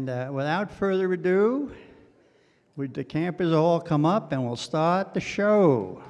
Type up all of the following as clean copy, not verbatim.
And without further ado, would the campers all come up and we'll start the show.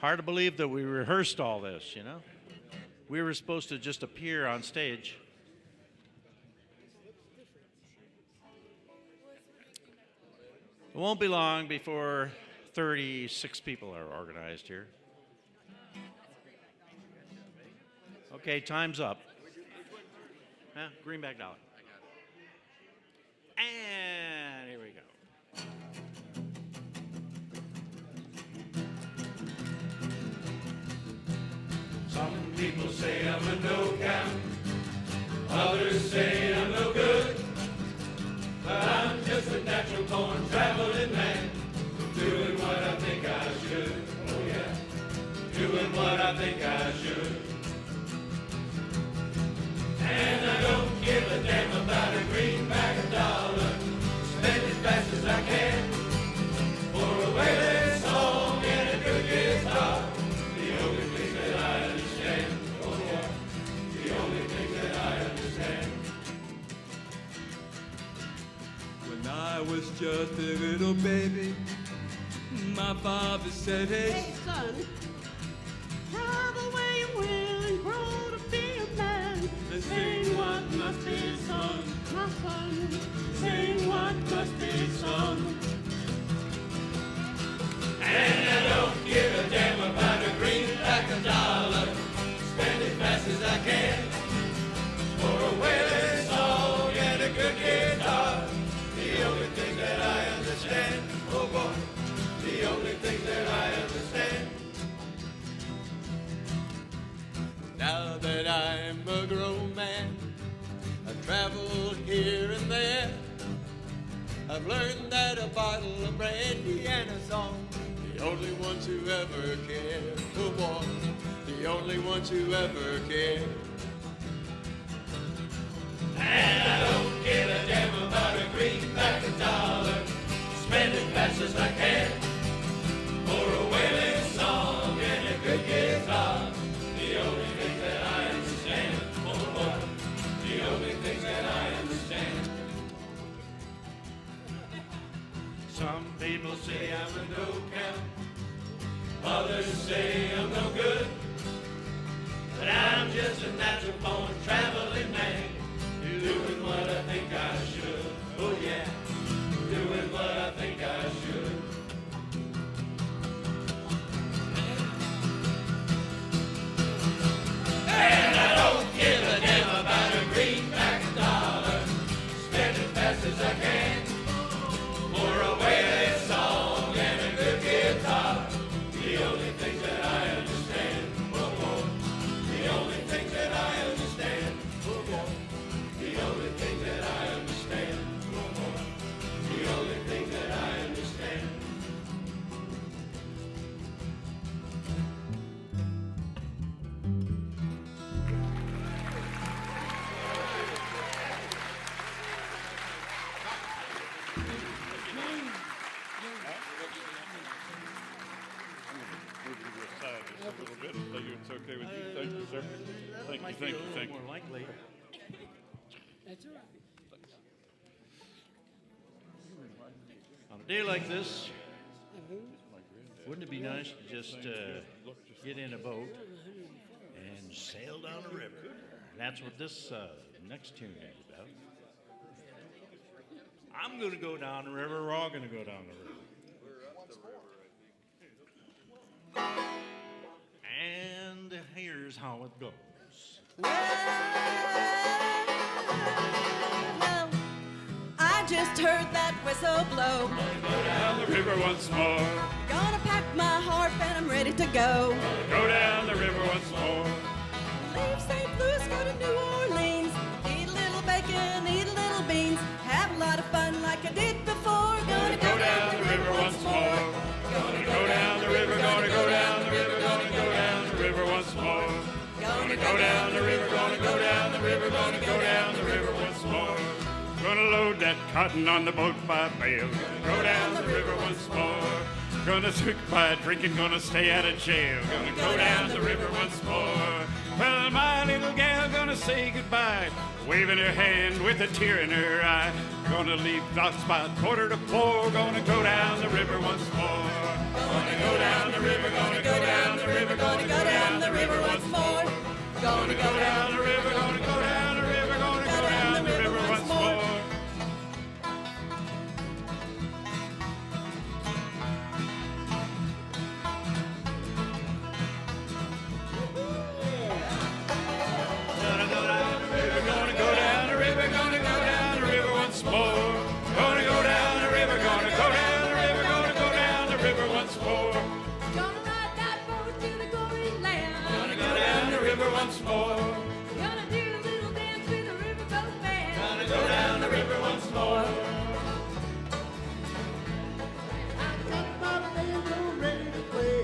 Hard to believe that we rehearsed all this, you know? We were supposed to just appear on stage. It won't be long before 36 people are organized here. Okay, time's up. Greenback dollar. And here we go. Some people say I'm a no-count, others say I'm no good, but I'm just a natural-born traveling man, doing what I think I should, oh yeah, doing what I think I should. And I don't give a damn about a greenback or dollar, spend as fast as I can, for a wailing song and a good guitar, the only thing that I understand, oh yeah, the only thing that I understand. When I was just a little baby, my father said, Hey son, travel where you will and grow to be a man. Sing what must be sung, my son, sing what must be sung. And I don't give a damn about a greenback or dollar, spend as fast as I can, for a wailing song and a good guitar, the only thing that I understand, oh boy, the only thing that I understand. now that I'm a grown man, I've traveled here and there. I've learned that a bottle of brandy and a song, the only ones who ever care, oh boy, the only ones who ever care. And I don't give a damn about a greenback or dollar, spend as fast as I can, for a wailing song and a good guitar, the only thing that I understand, oh boy, the only thing that I understand. Some people say I'm a no-count, others say I'm no good, but I'm just a natural-born traveling man, doing what I think I should, oh yeah, doing what I think I should. And I don't give a damn about a greenback or dollar, spend as fast as I can, for a wailing song and a good guitar, the only thing that I understand, oh boy, the only thing that I understand, oh boy, the only thing that I understand, oh boy, the only thing that I understand. Just a little bit, so it's okay with you. Thank you, sir. Thank you, thank you, thank you. More likely. That's all right. On a day like this, wouldn't it be nice to just get in a boat and sail down the river? And that's what this next tune is about. I'm going to go down the river. We're all going to go down the river. And here's how it goes. Well, I just heard that whistle blow. Go down the river once more. Gonna pack my harp and I'm ready to go. Go down the river once more. Leave St. Louis, go to New Orleans. Eat a little bacon, eat a little beans. Have a lot of fun like I did before. Gonna Go down the river once more. Gonna go down the river, gonna go down the river. Gonna go down the river once more. Gonna load that cotton on the boat by bale. Gonna go down the river once more. Gonna stick by drinking, gonna stay out of jail. Gonna go down the river once more. Well, my little gal gonna say goodbye, waving her hand with a tear in her eye. Gonna leave docks by 3:45. Gonna go down the river once more. Gonna go down the river, gonna go down the river, gonna go down the river once more. Gonna go down the river, gonna go down the river, gonna go down the river once more. Gonna go down the river, gonna go down the river, gonna go down the river once more. Gonna go down the river, gonna go down the river, gonna go down the river once more. Gonna ride that boat to the glory land. Gonna go down the river once more. Gonna do a little dance with the riverboat band. Gonna go down the river once more. I got my banjo ready to play,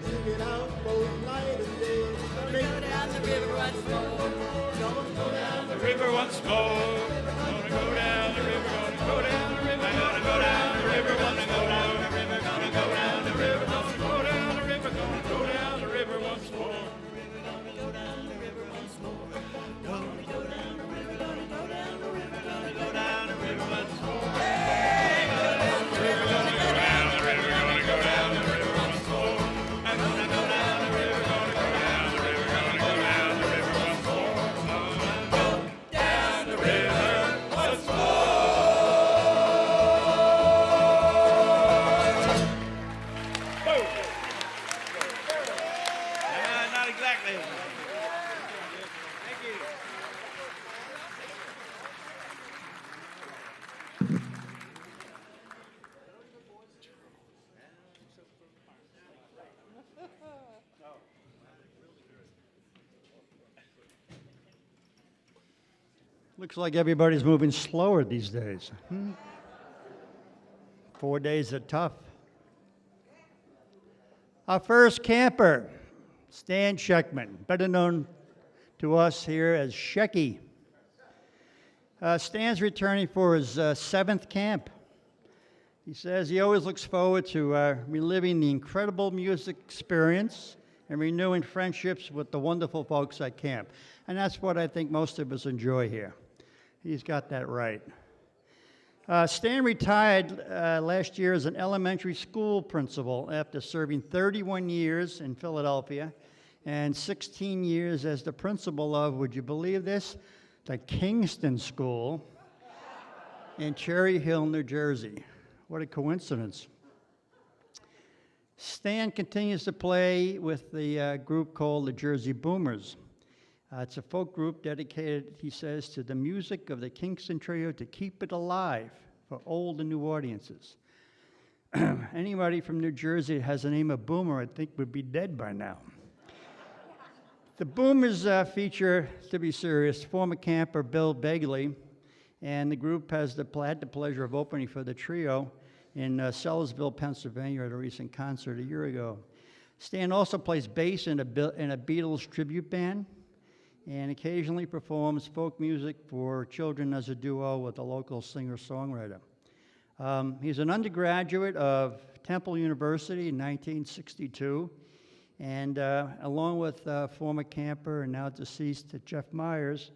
sing it out both night and day. Gonna go down the river once more. Gonna go down The river once more. Gonna go down the river, gonna go down the river, gonna go down the river, gonna go down the river, gonna go down the river, gonna go down the river, gonna go down the river once more. Gonna go down the river once more. Gonna go down the river, gonna go down the river, gonna go down the river once more. Gonna go down the river, gonna go down the river once more. I'm gonna go down the river, gonna go down the river, gonna go down the river once more. Gonna go down the river once more. Not exactly. Thank you. Looks like everybody's moving slower these days. 4 days are tough. Our first camper, Stan Scheckman, better known to us here as Shecky. Stan's returning for his 7th camp. He says he always looks forward to reliving the incredible music experience and renewing friendships with the wonderful folks at camp. And that's what I think most of us enjoy here. He's got that right. Stan retired last year as an elementary school principal after serving 31 years in Philadelphia and 16 years as the principal of, would you believe this, the Kingston School in Cherry Hill, New Jersey. What a coincidence. Stan continues to play with the group called the Jersey Boomers. It's a folk group dedicated, he says, to the music of the Kingston Trio to keep it alive for old and new audiences. Anybody from New Jersey that has the name of Boomer, I think, would be dead by now. The Boomers feature, to be serious, former camper Bill Begley, and the group has had the pleasure of opening for the trio in Sellersville, Pennsylvania at a recent concert a year ago. Stan also plays bass in a Beatles tribute band and occasionally performs folk music for children as a duo with a local singer-songwriter. He's an undergraduate of Temple University in 1962, and along with former camper and now deceased Jeff Myers,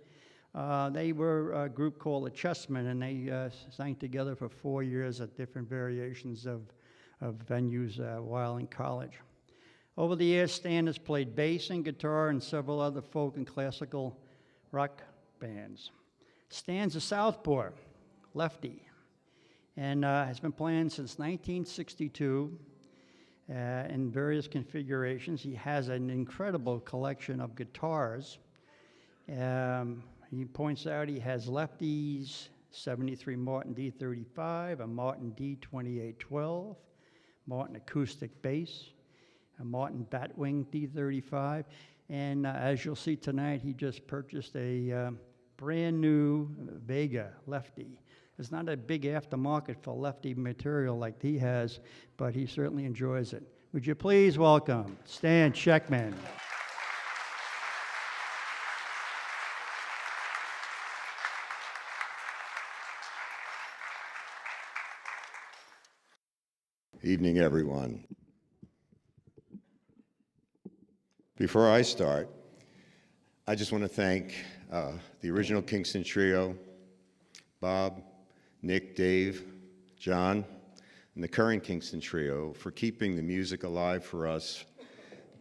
they were a group called the Chessmen, and they sang together for 4 years at different variations of venues while in college. Over the years, Stan has played bass and guitar in several other folk and classical rock bands. Stan's a southpaw, lefty, and has been playing since 1962 in various configurations. He has an incredible collection of guitars. He points out he has lefties, 73 Martin D35, a Martin D2812, Martin acoustic bass, a Martin Batwing D35, and as you'll see tonight, he just purchased a brand new Vega lefty. It's not a big aftermarket for lefty material like he has, but he certainly enjoys it. Would you please welcome Stan Scheckman. Evening, everyone. Before I start, I just want to thank the original Kingston Trio, Bob, Nick, Dave, John, and the current Kingston Trio for keeping the music alive for us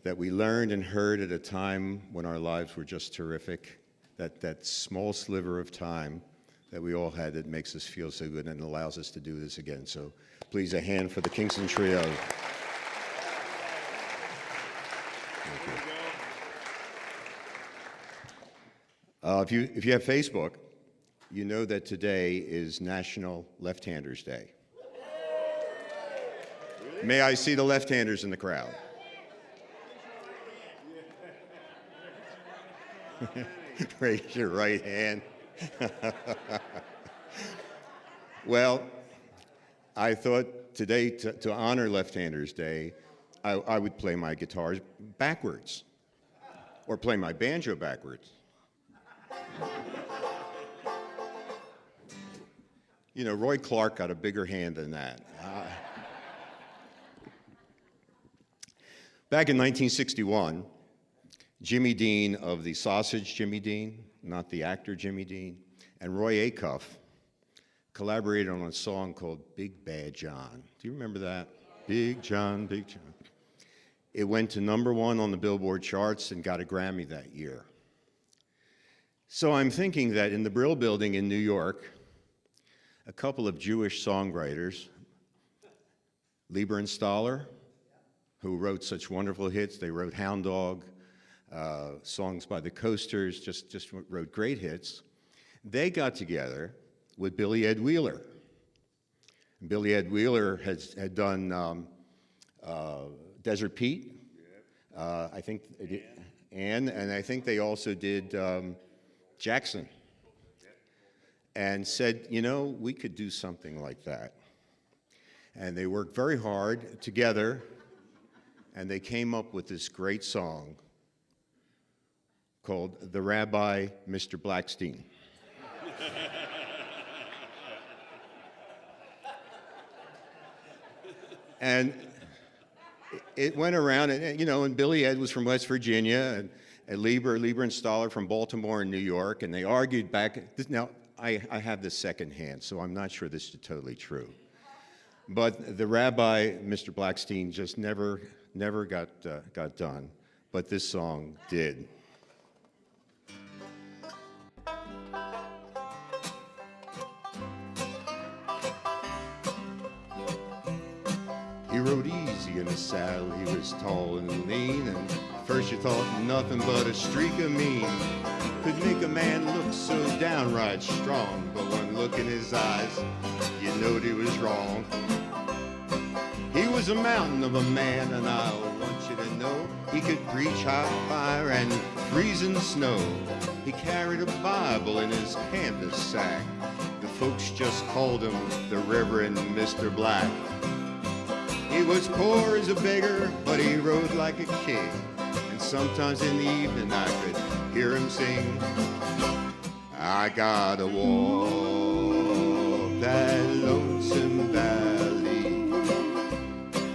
that we learned and heard at a time when our lives were just terrific, that small sliver of time that we all had that makes us feel so good and allows us to do this again. So please, a hand for the Kingston Trio. Thank you. If you have Facebook, you know that today is National Left-Handers Day. May I see the left-handers in the crowd? Raise your right hand. Well, I thought today, to honor Left-Handers Day, I would play my guitars backwards, or play my banjo backwards. You know, Roy Clark got a bigger hand than that. Back in 1961, Jimmy Dean of the Sausage Jimmy Dean, not the actor Jimmy Dean, and Roy Acuff collaborated on a song called Big Bad John. Do you remember that? Big John, Big John. It went to #1 on the Billboard charts and got a Grammy that year. So I'm thinking that in the Brill Building in New York, a couple of Jewish songwriters, Lieber and Stoller, who wrote such wonderful hits. They wrote Hound Dog, songs by the Coasters, just wrote great hits. They got together with Billy Ed Wheeler. And Billy Ed Wheeler had done Desert Pete, I think, and I think they also did Jackson, and said, you know, we could do something like that. And they worked very hard together, and they came up with this great song called The Rabbi, Mr. Blackstein. And it went around, and you know, and Billy Ed was from West Virginia, and Lieber and Stoller from Baltimore and New York, and they argued back. Now, I have this secondhand, so I'm not sure this is totally true. But the Rabbi, Mr. Blackstein, just never got done, but this song did. He rode easy in the saddle, he was tall and lean, and first you thought nothing but a streak of mean could make a man look so downright strong, but one look in his eyes, you knowed he was wrong. He was a mountain of a man, and I want you to know he could preach hot fire and freezing snow. He carried a Bible in his canvas sack. The folks just called him the Reverend Mr. Black. He was poor as a beggar, but he rode like a king. And sometimes in the evening I could hear him sing, I gotta walk that lonesome valley.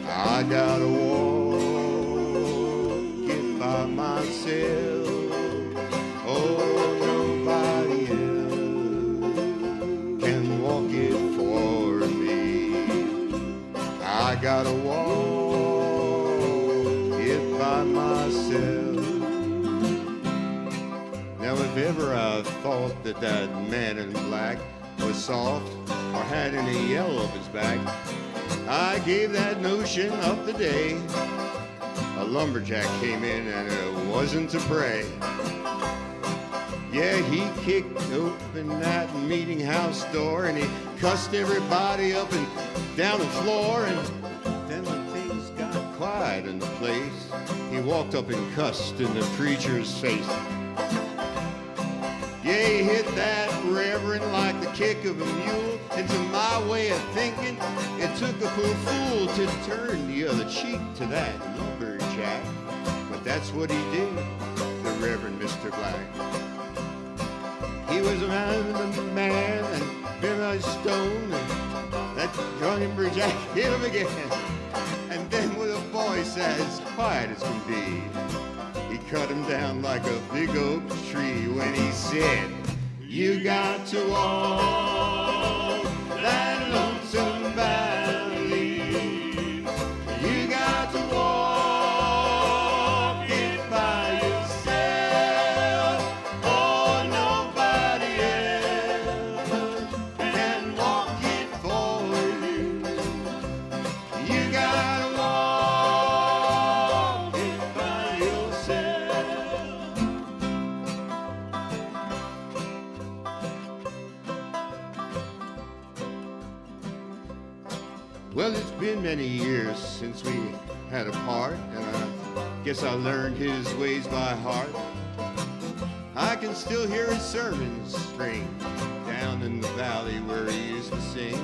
I gotta walk it by myself. Oh, nobody else can walk it for me. I gotta walk it by myself. Now, if ever I thought that man in black was soft or had any yellow up his back, I gave that notion up the day a lumberjack came in and it wasn't to pray. Yeah, he kicked open that meeting house door and he cussed everybody up and down the floor, and then when things got quiet in the place, he walked up and cussed in the preacher's face. Yeah, he hit that reverend like the kick of a mule, and to my way of thinking, it took a fool to turn the other cheek to that lumberjack. But that's what he did, the Reverend Mr. Black. He was a man and been a stone, and that lumberjack hit him again. voice as quiet as can be. He cut him down like a big oak tree when he said, you got to walk that lonesome valley. You got to walk it by yourself. Oh, nobody else can walk it for you. You got to walk it by yourself. Well, it's been many years since we had a part, and I guess I learned his ways by heart. I can still hear his sermons ring down in the valley where he used to sing.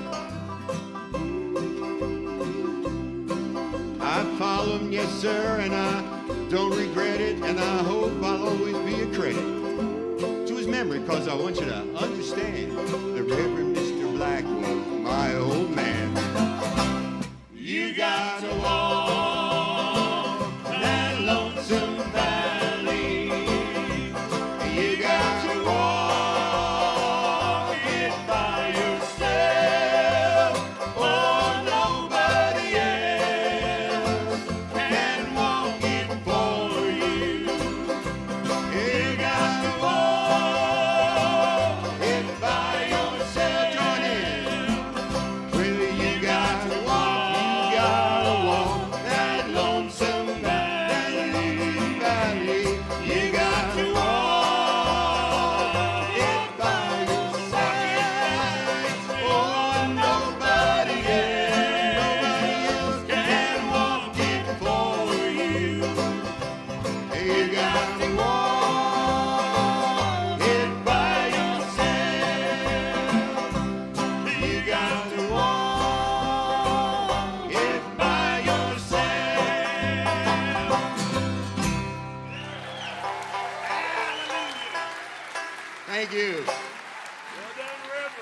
I follow him, yes sir, and I don't regret it, and I hope I'll always be a credit to his memory, cause I want you to understand the Reverend Mr. Black was my old man. You got to walk that lonesome valley. You got to walk it by yourself. Oh, nobody else can walk it for you. You got to walk it by yourself. Join in. Well, you got to walk that lonesome valley. You got to walk it by yourself. Oh, nobody else can walk it for you. You got to walk it by yourself. You got to walk it by yourself. Thank you. Well done, Reverend.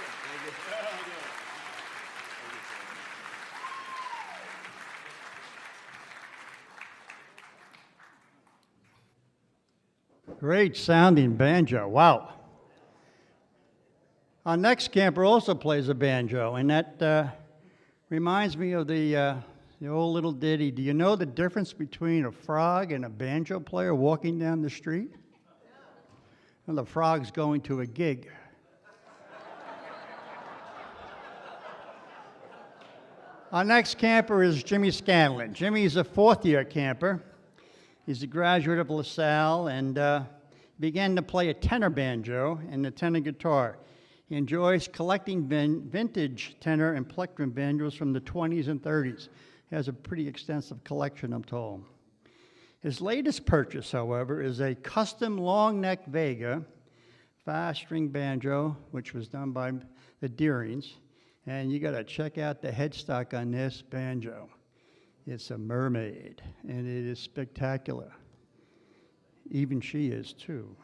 Great sounding banjo. Wow. Our next camper also plays a banjo, and that reminds me of the old little ditty. Do you know the difference between a frog and a banjo player walking down the street? Well, the frog's going to a gig. Our next camper is Jimmy Scanlon. Jimmy's a fourth-year camper. He's a graduate of LaSalle and began to play a tenor banjo and the tenor guitar. He enjoys collecting vintage tenor and plectrum banjos from the 20s and 30s. He has a pretty extensive collection, I'm told. His latest purchase, however, is a custom long-neck Vega five-string banjo, which was done by the Deerings. And you got to check out the headstock on this banjo. It's a mermaid, and it is spectacular. Even she is, too.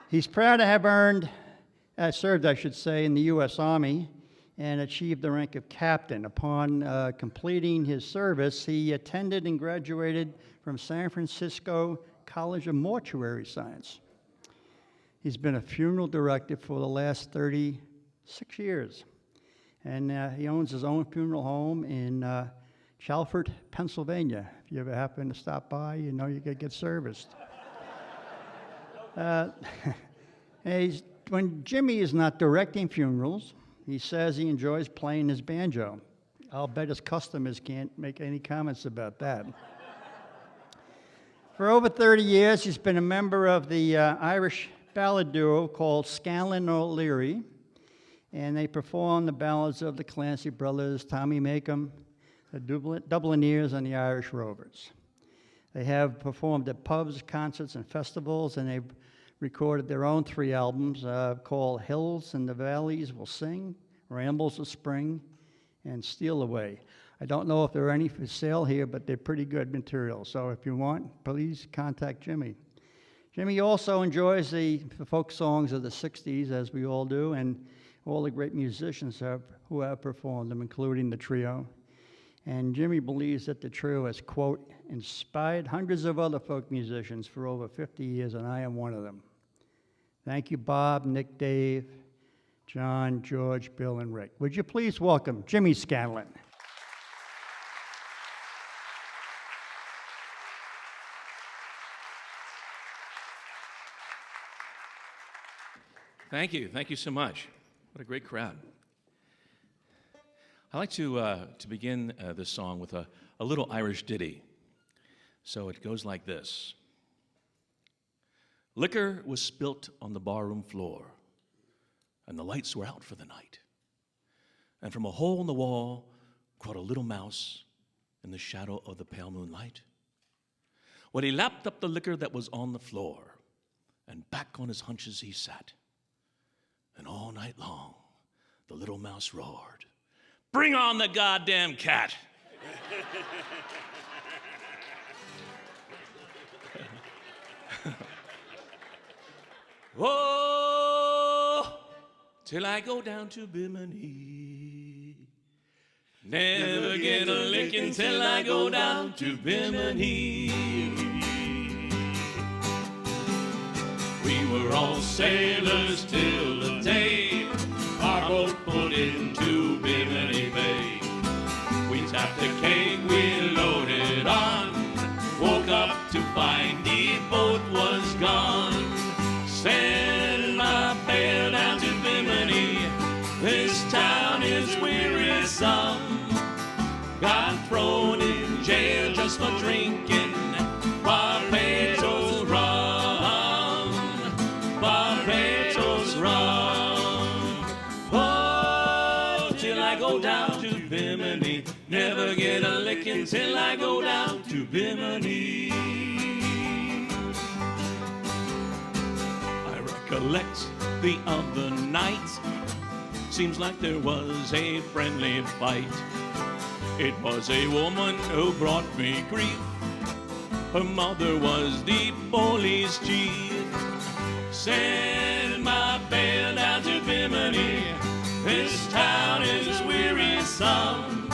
He's proud to have served, I should say, in the U.S. Army and achieved the rank of captain. Upon completing his service, he attended and graduated from San Francisco College of Mortuary Science. He's been a funeral director for the last 36 years. And he owns his own funeral home in Chalford, Pennsylvania. If you ever happen to stop by, you know you could get serviced. When Jimmy is not directing funerals, he says he enjoys playing his banjo. I'll bet his customers can't make any comments about that. For over 30 years, he's been a member of the Irish ballad duo called Scanlon O'Leary, and they perform the ballads of the Clancy Brothers, Tommy Makem, the Dublineers, and the Irish Rovers. They have performed at pubs, concerts, and festivals, and they've recorded their own 3 albums called Hills and the Valleys Will Sing, Rambles of Spring, and Steal Away. I don't know if there are any for sale here, but they're pretty good material. So if you want, please contact Jimmy. Jimmy also enjoys the folk songs of the 60s, as we all do, and all the great musicians who have performed them, including the trio. And Jimmy believes that the trio has, quote, inspired hundreds of other folk musicians for over 50 years, and I am one of them. Thank you, Bob, Nick, Dave, John, George, Bill, and Rick. Would you please welcome Jimmy Scanlon? Thank you. Thank you so much. What a great crowd. I like to begin this song with a little Irish ditty. So it goes like this. Liquor was spilt on the barroom floor, and the lights were out for the night. And from a hole in the wall crawled a little mouse in the shadow of the pale moonlight. When he lapped up the liquor that was on the floor, and back on his haunches he sat. And all night long, the little mouse roared, "Bring on the goddamn cat!" Oh, till I go down to Bimini. Never get a licking till I go down to Bimini. We were all sailors till the day our boat put into Bimini Bay. We tapped a keg, we loaded on, woke up to find the boat was gone. Send my bell down to Bimini, this town is wearisome. Got thrown in jail just for drinking Barbados rum, Barbados rum. Oh, till I go down to Bimini, never get a licking till I go down to Bimini. I recollect the other night, seems like there was a friendly fight. It was a woman who brought me grief. Her mother was the police chief. Send my bell down to Bimini, this town is wearisome.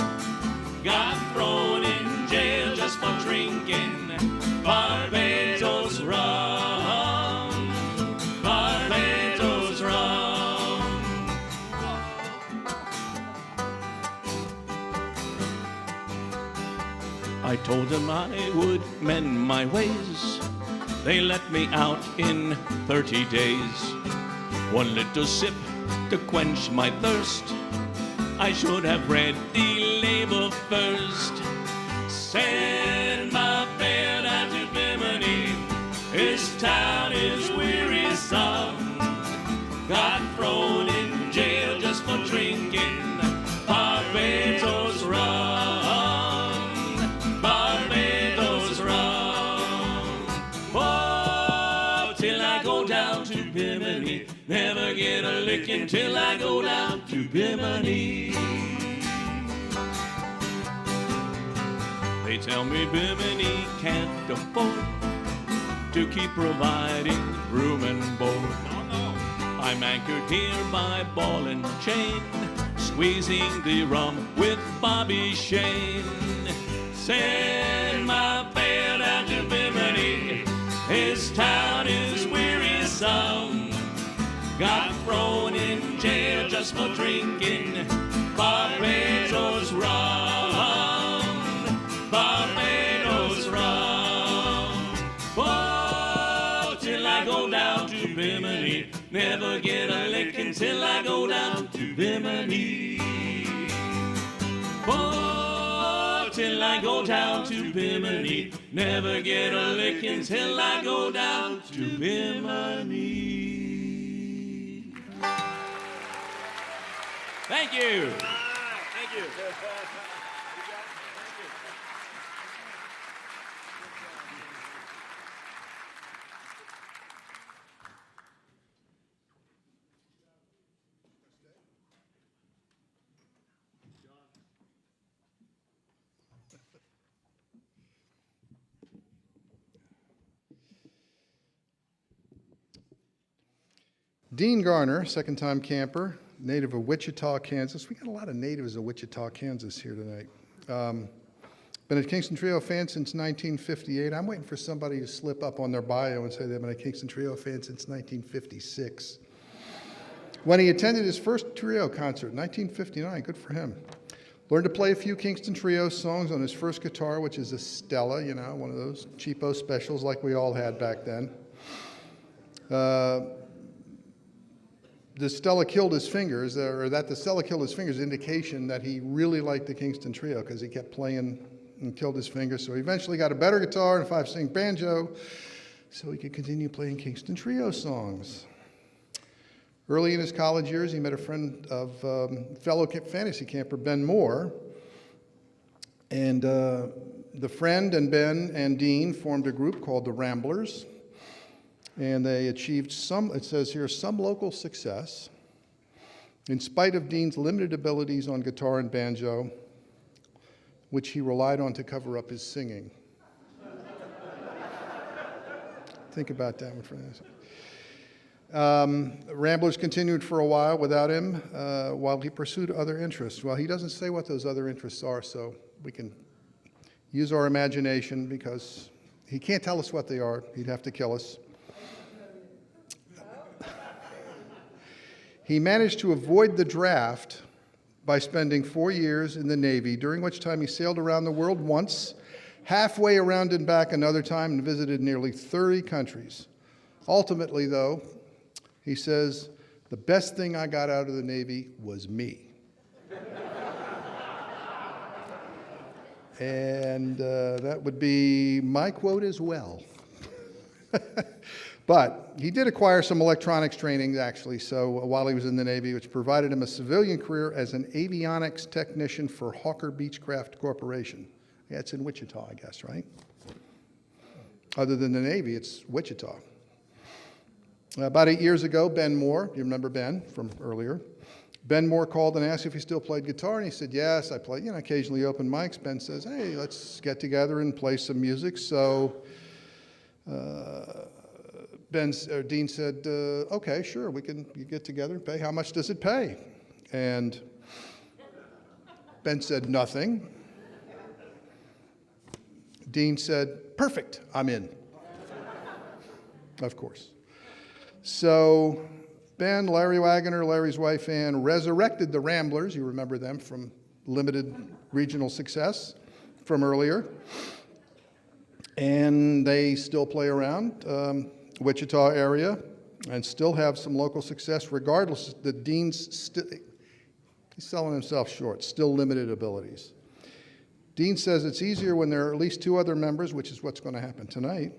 Got thrown in jail just for drinking Barbados rum, Barbados rum. I told them I would mend my ways. They let me out in 30 days. One little sip to quench my thirst. I should have read the label first. Send my bell down to Bimini, this town is wearisome. Got thrown in jail just for drinking Barbados rum, Barbados rum. Oh, till I go down to Bimini, never get a licking till I go down to Bimini. They tell me Bimini can't afford to keep providing room and board. I'm anchored here by ball and chain, squeezing the rum with Bobby Shane. Send my bell down to Bimini, his town is wearisome. Got thrown in jail just for drinking Barbados rum, Barbados rum. Oh, till I go down to Bimini, never get a licking till I go down to Bimini. Oh, till I go down to Bimini, never get a licking till I go down to Bimini. Thank you. Thank you. Dean Garner, second-time camper, native of Wichita, Kansas. We got a lot of natives of Wichita, Kansas here tonight. Been a Kingston Trio fan since 1958. I'm waiting for somebody to slip up on their bio and say they've been a Kingston Trio fan since 1956. When he attended his first trio concert in 1959, good for him. Learned to play a few Kingston Trio songs on his first guitar, which is a Stella, you know, one of those cheapo specials like we all had back then. The Stella killed his fingers, or that the Stella killed his fingers, indication that he really liked the Kingston Trio because he kept playing and killed his fingers. So he eventually got a better guitar and a 5-string banjo so he could continue playing Kingston Trio songs. Early in his college years, he met a friend of fellow fantasy camper Ben Moore. And the friend and Ben and Dean formed a group called the Ramblers. And they achieved some, it says here, some local success. In spite of Dean's limited abilities on guitar and banjo, which he relied on to cover up his singing. Think about that one for a minute. Ramblers continued for a while without him while he pursued other interests. Well, he doesn't say what those other interests are, so we can use our imagination because he can't tell us what they are. He'd have to kill us. He managed to avoid the draft by spending 4 years in the Navy, during which time he sailed around the world once, halfway around and back another time, and visited nearly 30 countries. Ultimately, though, he says, the best thing I got out of the Navy was me. And that would be my quote as well. But he did acquire some electronics training, actually, so while he was in the Navy, which provided him a civilian career as an avionics technician for Hawker Beechcraft Corporation. Yeah, it's in Wichita, I guess, right? Other than the Navy, it's Wichita. About 8 years ago, Ben Moore, you remember Ben from earlier? Ben Moore called and asked if he still played guitar, and he said, yes, I play, occasionally open mics. Ben says, hey, let's get together and play some music. So Dean said, okay, sure, you get together and pay. How much does it pay? And Ben said, nothing. Dean said, perfect, I'm in. Of course. So Ben, Larry Wagoner, Larry's wife Ann, resurrected the Ramblers. You remember them from limited regional success from earlier. And they still play around Wichita area and still have some local success, regardless that Dean's he's selling himself short, still limited abilities. Dean says it's easier when there are at least 2 other members, which is what's going to happen tonight,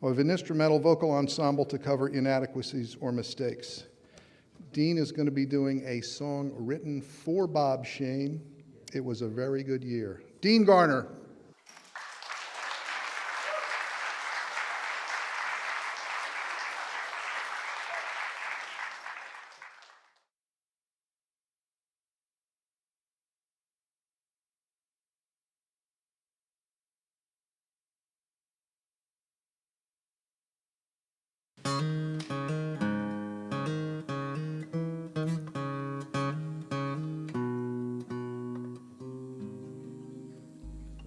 of an instrumental vocal ensemble to cover inadequacies or mistakes. Dean is going to be doing a song written for Bob Shane. It was a very good year. Dean Garner.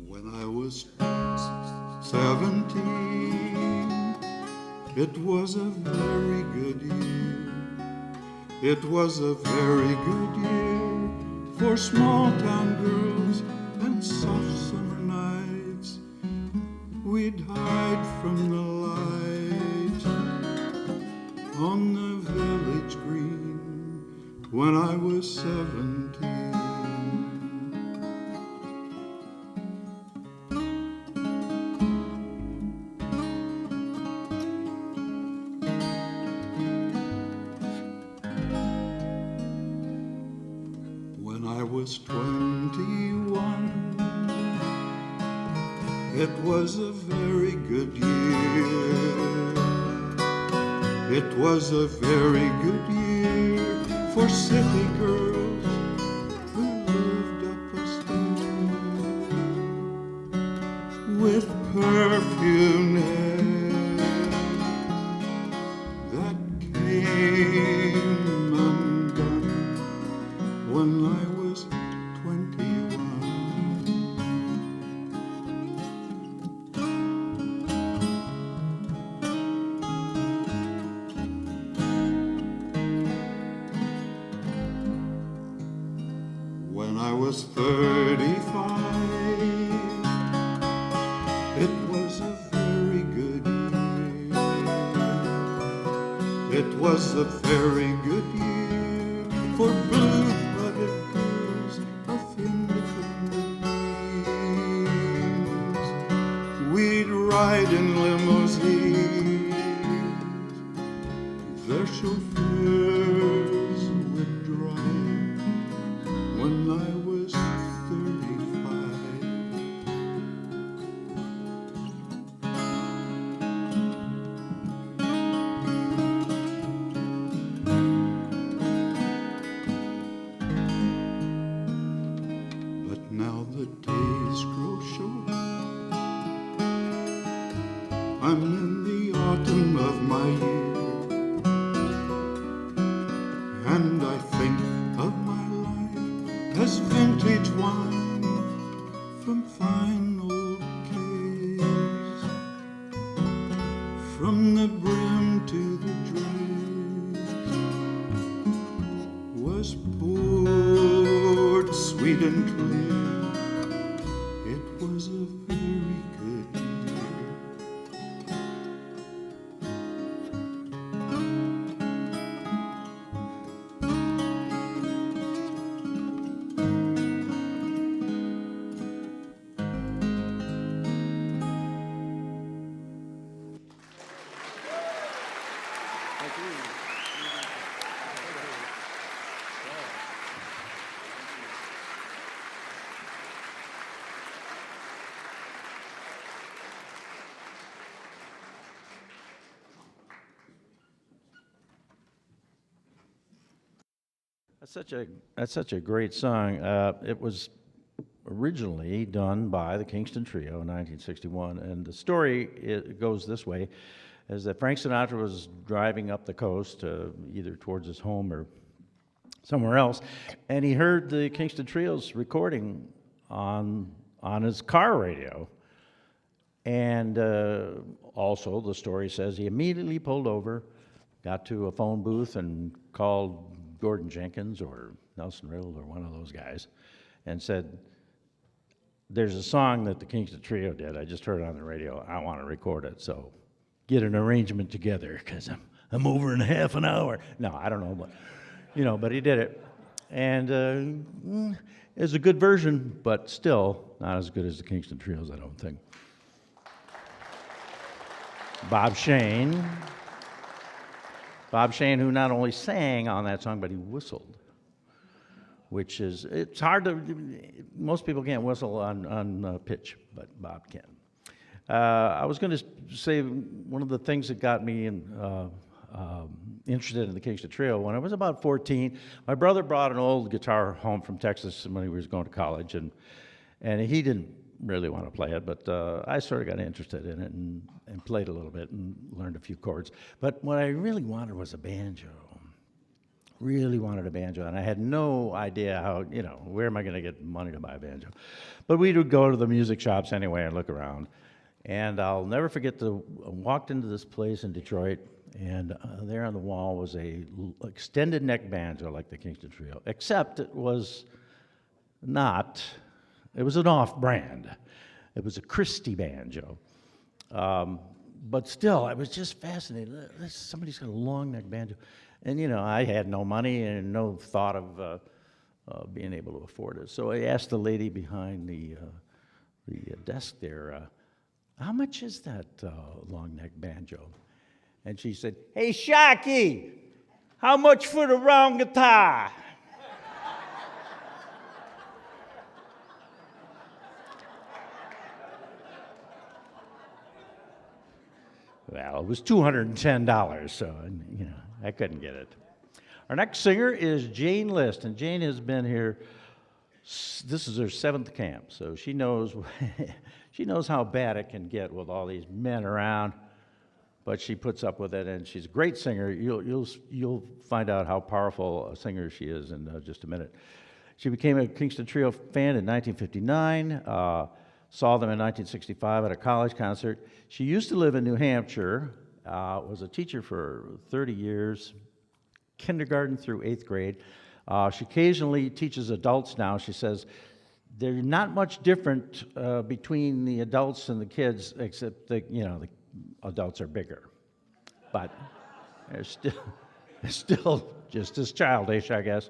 When I was 17, it was a very good year. It was a very good year for small town girls and soft summer nights. We'd hide from the light on the village green when I was 17. When I was 21, it was a very good year. It was a very good year for city girls who lived upstairs with perfume that came undone when I was 21. was 35. It was a very good year. It was a very good year for blue-blooded girls of independent means. We'd ride in limousines. Their chauffeurs would drive when I was 35. But now the days grow short. I'm in the autumn of my year. And I think of my life as vintage wine from fine old caves, from the brim to the dregs, was poured sweet and clear. It was a very good year. That's such a great song. It was originally done by the Kingston Trio in 1961, and the story it goes this way: is that Frank Sinatra was driving up the coast, either towards his home or somewhere else, and he heard the Kingston Trio's recording on his car radio. And also, the story says he immediately pulled over, got to a phone booth, and called Gordon Jenkins or Nelson Riddle or one of those guys, and said, "There's a song that the Kingston Trio did. I just heard it on the radio. I want to record it. So get an arrangement together because I'm over in half an hour." No, I don't know, but but he did it, and it's a good version, but still not as good as the Kingston Trio's, I don't think. Bob Shane, who not only sang on that song, but he whistled, which is, it's hard to, most people can't whistle on pitch, but Bob can. I was going to say one of the things that got me interested in the Kingston Trio, when I was about 14, my brother brought an old guitar home from Texas when he was going to college, and he didn't really want to play it, but I sort of got interested in it and played a little bit and learned a few chords. But what I really wanted was a banjo. Really wanted a banjo, and I had no idea how, where am I going to get money to buy a banjo? But we would go to the music shops anyway and look around. And I'll never forget I walked into this place in Detroit, and there on the wall was a extended neck banjo like the Kingston Trio, except it was not. It was an off-brand. It was a Christie banjo. But still, I was just fascinated. Somebody's got a long neck banjo. And, I had no money and no thought of being able to afford it. So I asked the lady behind the desk there, how much is that long neck banjo? And she said, "Hey, Sharky, how much for the round guitar?" Well, it was $210, so, I couldn't get it. Our next singer is Jane List, and Jane has been here, this is her 7th camp, so she knows she knows how bad it can get with all these men around, but she puts up with it, and she's a great singer. You'll find out how powerful a singer she is in just a minute. She became a Kingston Trio fan in 1959, saw them in 1965 at a college concert. She used to live in New Hampshire, was a teacher for 30 years, kindergarten through 8th grade, She occasionally teaches adults now. She says they're not much different between the adults and the kids, except that, the adults are bigger. But they're still just as childish, I guess.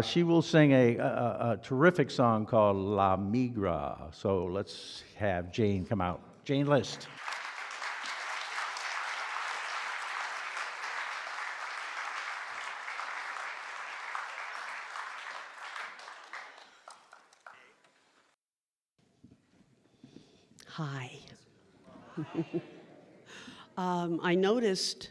She will sing a terrific song called La Migra. So let's have Jane come out. Jane List. Hi. I noticed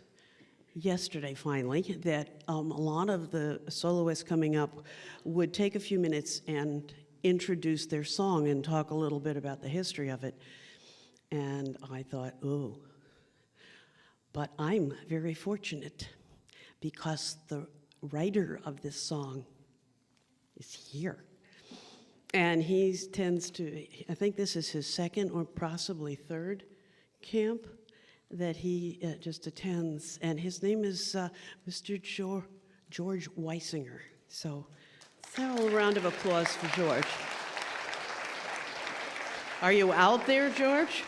yesterday, finally, that a lot of the soloists coming up would take a few minutes and introduce their song and talk a little bit about the history of it. And I thought, oh, but I'm very fortunate because the writer of this song is here. And he tends to, I think this is his second or possibly third camp that he just attends. And his name is Mr. George Weisinger. So let's have a round of applause for George. Are you out there, George?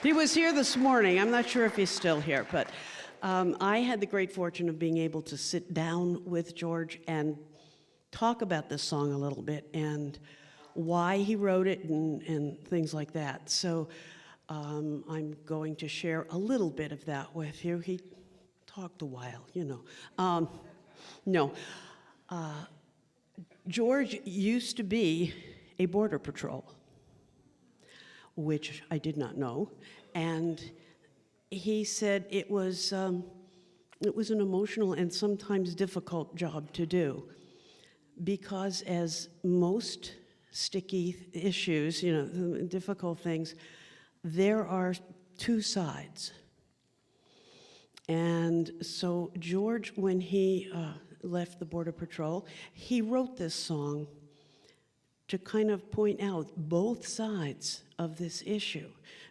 He was here this morning. I'm not sure if he's still here, but I had the great fortune of being able to sit down with George and talk about this song a little bit and why he wrote it and things like that. So I'm going to share a little bit of that with you. He talked a while, George used to be a border patrol, which I did not know, and he said it was an emotional and sometimes difficult job to do, because as most sticky issues, difficult things, there are two sides. And so George, when he left the Border Patrol, he wrote this song to kind of point out both sides of this issue.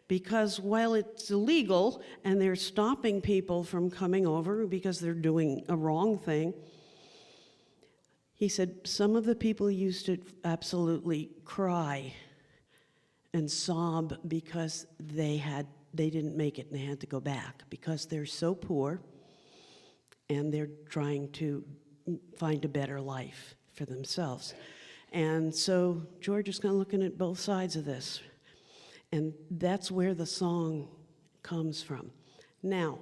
Because while it's illegal and they're stopping people from coming over because they're doing a wrong thing, he said some of the people used to absolutely cry and sob because they didn't make it and they had to go back because they're so poor and they're trying to find a better life for themselves. And so George is kind of looking at both sides of this. And that's where the song comes from. Now,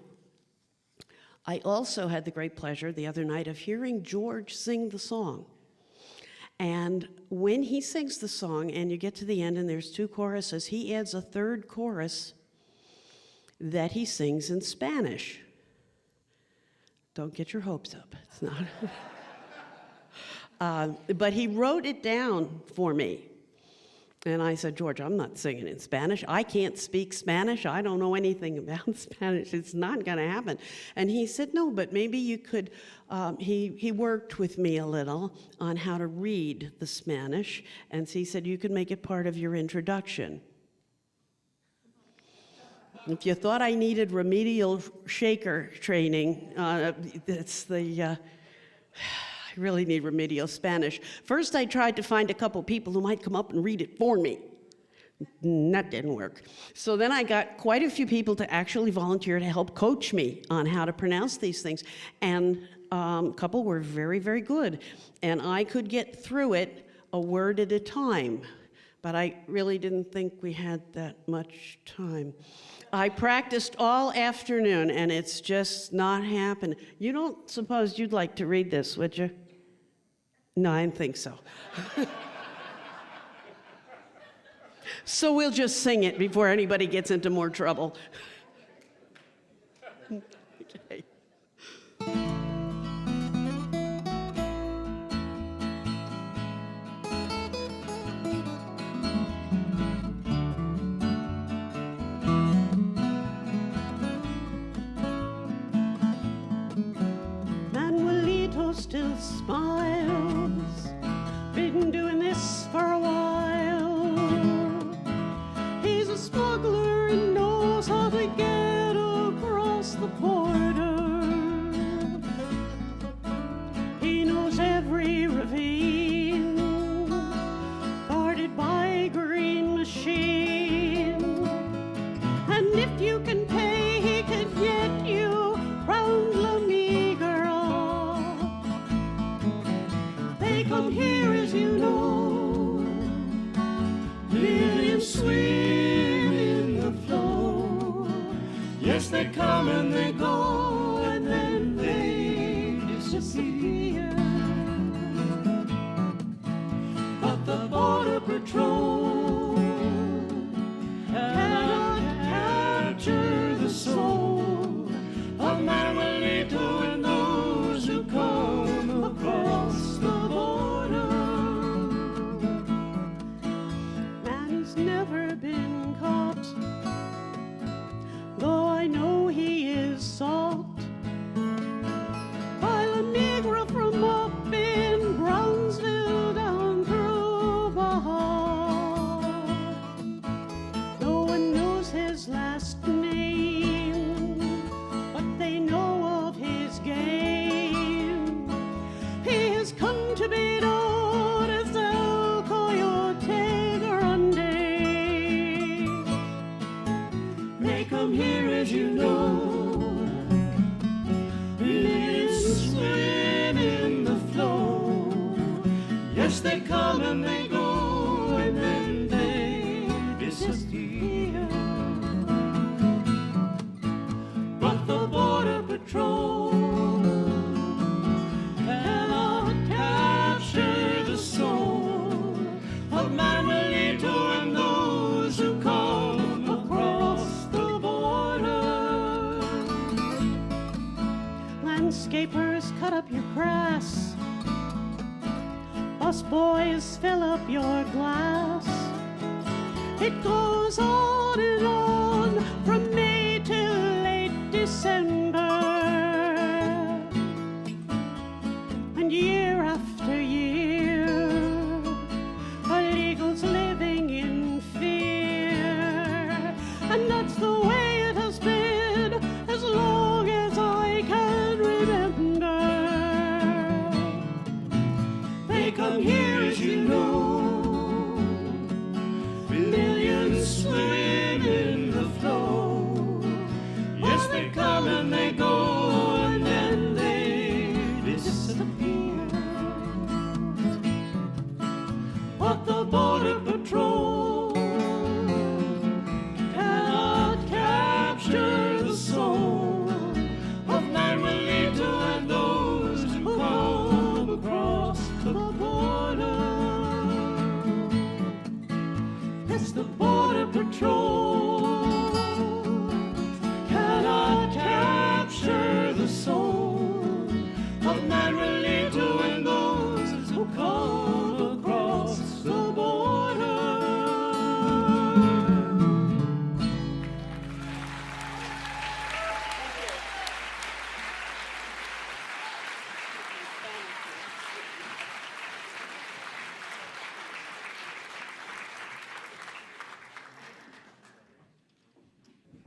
I also had the great pleasure the other night of hearing George sing the song. And when he sings the song and you get to the end and there's two choruses, he adds a third chorus that he sings in Spanish. Don't get your hopes up. It's not. But he wrote it down for me. And I said, George, I'm not singing in Spanish. I can't speak Spanish. I don't know anything about Spanish. It's not going to happen. And he said, no, but maybe you could. He worked with me a little on how to read the Spanish. And so he said, you could make it part of your introduction. If you thought I needed remedial shaker training, it's the... I really need remedial Spanish. First, I tried to find a couple people who might come up and read it for me. That didn't work. So then I got quite a few people to actually volunteer to help coach me on how to pronounce these things. And a couple were very, very good. And I could get through it a word at a time. But I really didn't think we had that much time. I practiced all afternoon, and it's just not happening. You don't suppose you'd like to read this, would you? No, I didn't think so. So we'll just sing it before anybody gets into more trouble. Okay. Still smiles, been doing this for a while. He's a smuggler and knows how to get across the border. And if you can pay, he can get you round me, girl. They come here, as you know, millions swim in the flow. Yes, they come and they go, and then they disappear. But the Border Patrol cannot capture the soul of Manuelito and those who come across the border. Man has never been caught, though I know he is sought by La Negra from up in Brownsville down through Baja. No one knows his last name, but they know of his game. He has come to be known as El Coyote Grande. They come here, as you know, millions swim in the flow. Yes, they come and they go, and then they disappear. But the Border Patrol cannot capture the soul of Manuelito and those who come across the border. Landscapers, cut up your grass. Bus boys, fill up your glass. It goes on and on from May till late December. And year after year, illegals living in fear. And that's the way it has been as long as I can remember. They come here, as you know, millions swim in the flow. Yes, they come and they go, and then they disappear. But the Border Patrol cannot capture the soul of Manuelito and those who come across the border. It's the Border Patrol cannot capture the soul of Manuelito and those who come across the border.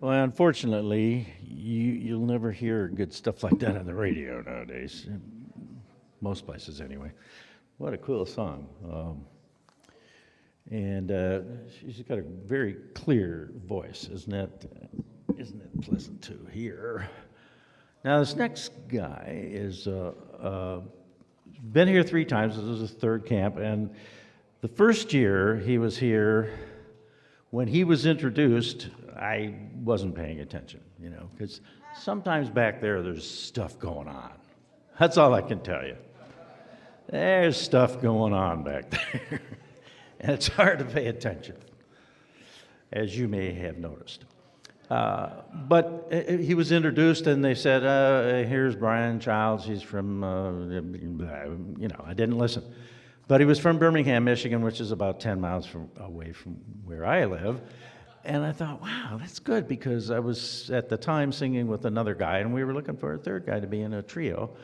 Well, unfortunately, you'll never hear good stuff like that on the radio nowadays. Most places, anyway. What a cool song. And she's got a very clear voice. Isn't it pleasant to hear? Now, this next guy is been here 3 times. This is his 3rd camp. And the first year he was here, when he was introduced, I wasn't paying attention, because sometimes back there's stuff going on. That's all I can tell you. There's stuff going on back there. And it's hard to pay attention, as you may have noticed. But he was introduced, and they said, here's Brian Childs. He's from, I didn't listen. But he was from Birmingham, Michigan, which is about 10 miles away from where I live. And I thought, wow, that's good, because I was at the time singing with another guy, and we were looking for a 3rd guy to be in a trio.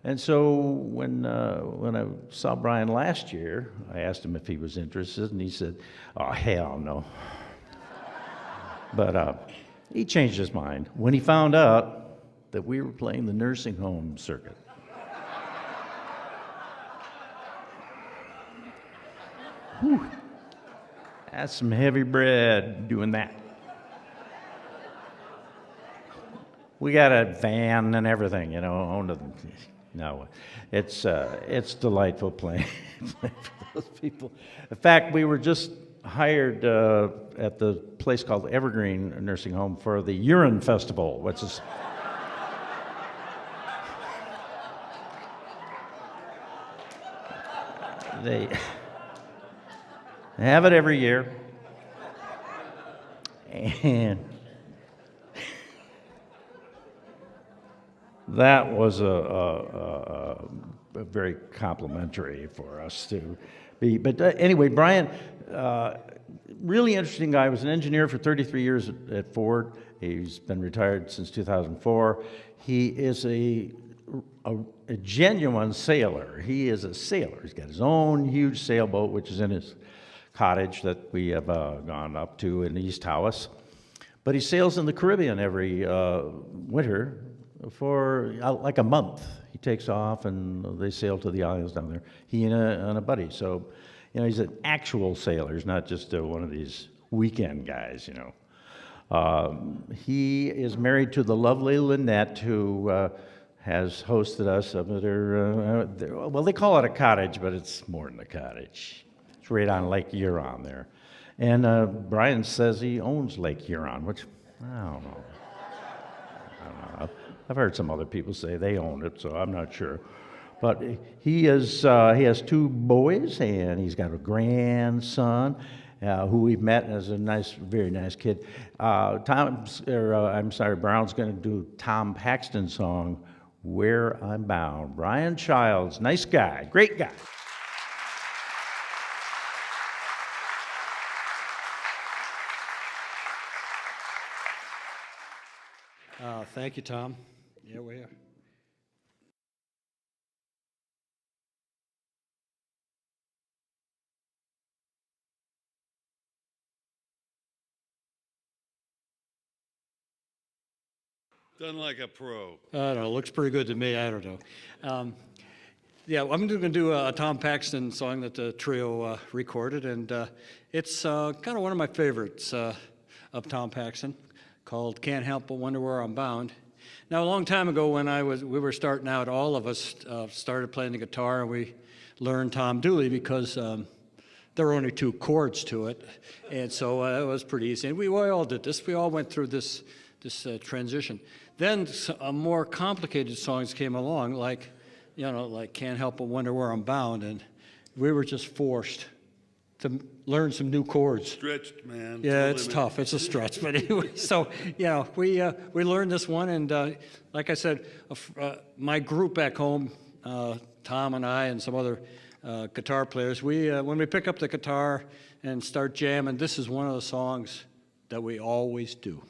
And so when I saw Brian last year, I asked him if he was interested, and he said, oh, hell no. But he changed his mind when he found out that we were playing the nursing home circuit. Whew. That's some heavy bread doing that. We got a van and everything, you know. Owned a, no, it's delightful playing, playing for those people. In fact, we were just hired at the place called Evergreen Nursing Home for the Urine Festival, which is they have it every year, and that was a very complimentary for us to be. But anyway, Brian, really interesting guy. Was an engineer for 33 years at Ford. He's been retired since 2004. He is a genuine sailor. He is a sailor. He's got his own huge sailboat, which is in his cottage that we have gone up to in East Taos. But he sails in the Caribbean every winter for like a month. He takes off and they sail to the islands down there. He and a buddy. So, you know, he's an actual sailor. He's not just one of these weekend guys, you know. He is married to the lovely Lynette, who has hosted us up at her, well, they call it a cottage, but it's more than a cottage. It's right on Lake Huron there. And Brian says he owns Lake Huron, which, I don't know. I've heard some other people say they own it, so I'm not sure. But he has two boys, and he's got a grandson who we've met as a nice, very nice kid. Brown's going to do Tom Paxton's song, "Where I'm Bound." Brian Childs, nice guy, great guy. Thank you, Tom. Yeah, we are. Done like a pro. I don't know. Looks pretty good to me. I don't know. Yeah, I'm going to do a Tom Paxton song that the trio recorded, and it's kind of one of my favorites of Tom Paxton, called "Can't Help But Wonder Where I'm Bound." Now, a long time ago, when we were starting out, all of us started playing the guitar, and we learned Tom Dooley because there were only two chords to it, and so it was pretty easy. And we all did this. We all went through this transition. Then more complicated songs came along, like "Can't Help But Wonder Where I'm Bound," and we were just forced to learn some new chords. Stretched, man. Yeah, it's tough. It's a stretch, but anyway. So we learned this one, and like I said, my group back home, Tom and I and some other guitar players, when we pick up the guitar and start jamming, this is one of the songs that we always do.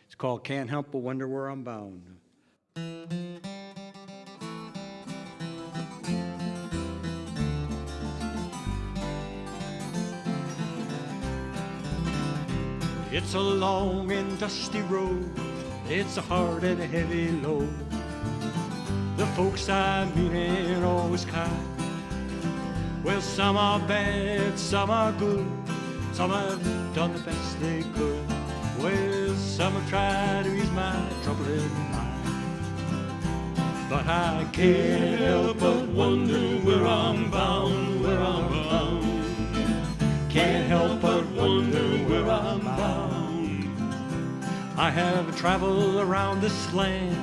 It's called "Can't Help But Wonder Where I'm Bound." It's a long and dusty road, it's a hard and a heavy load. The folks I meet ain't always kind. Well, some are bad, some are good, some have done the best they could. Well, some have tried to ease my troubling mind. But I can't help but wonder where I'm bound, where I'm bound. Can't help but wonder where I'm bound. I have traveled around this land,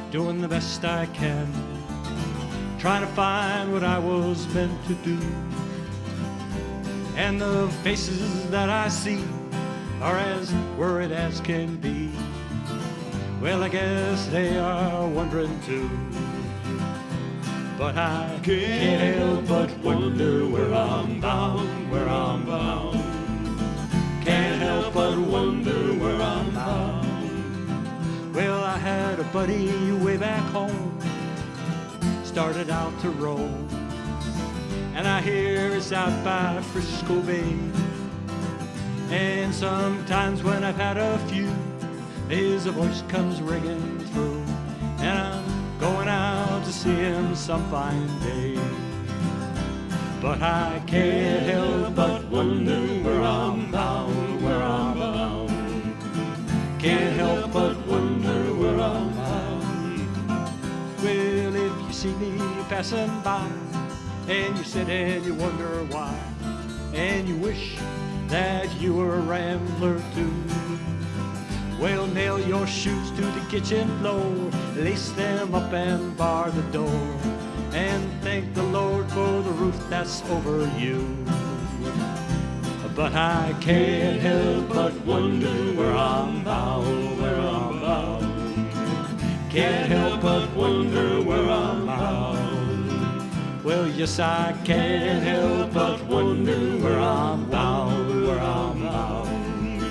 doing the best I can, trying to find what I was meant to do. And the faces that I see are as worried as can be. Well, I guess they are wondering too. But I can't help but wonder where I'm bound, where I'm bound. Can't help but wonder where I'm bound. Well, I had a buddy way back home, started out to roam, and I hear he's out by Frisco Bay. And sometimes when I've had a few, his voice comes ringing through, and I'm going out to see him some fine day. But I can't help but wonder where I'm bound, where I'm bound. Can't help but wonder where see me passing by, and you sit and you wonder why, and you wish that you were a rambler too. Well, nail your shoes to the kitchen floor, lace them up and bar the door, and thank the Lord for the roof that's over you. But I can't help but wonder where I'm bound, where I'm bound. Can't help but wonder where I'm bound. Well, yes, I can't help but wonder where I'm bound, where I'm bound.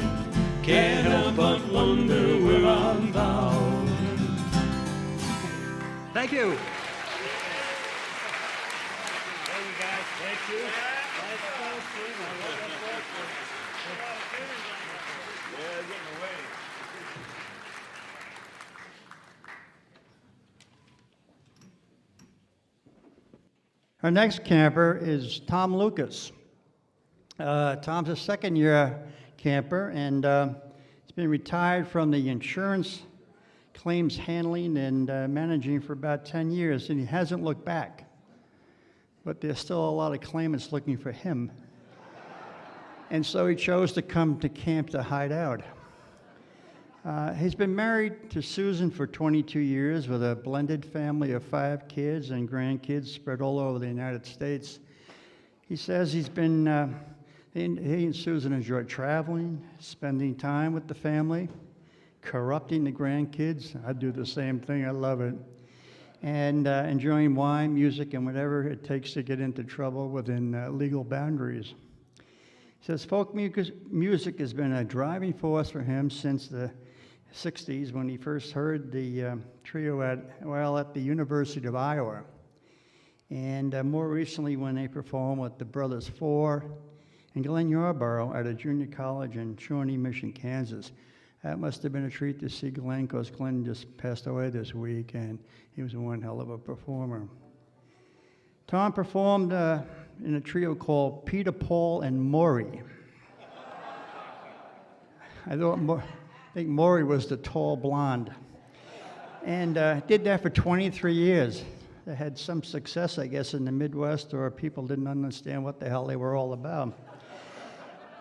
Can't help but wonder where I'm bound. Thank you. Thank you, guys. Thank you. Our next camper is Tom Lucas. Tom's a second-year camper, and he's been retired from the insurance claims handling and managing for about 10 years, and he hasn't looked back. But there's still a lot of claimants looking for him. And so he chose to come to camp to hide out. He's been married to Susan for 22 years with a blended family of 5 kids and grandkids spread all over the United States. He says he's been, he and Susan enjoy traveling, spending time with the family, corrupting the grandkids. I do the same thing, I love it. And enjoying wine, music, and whatever it takes to get into trouble within legal boundaries. He says folk music has been a driving force for him since the 60s when he first heard the trio at the University of Iowa. And more recently when they performed with the Brothers Four and Glenn Yarborough at a junior college in Shawnee Mission, Kansas. That must have been a treat to see Glenn, because Glenn just passed away this week, and he was one hell of a performer. Tom performed in a trio called Peter, Paul, and Maury. I think Maury was the tall blonde. And did that for 23 years. They had some success, I guess, in the Midwest, or people didn't understand what the hell they were all about.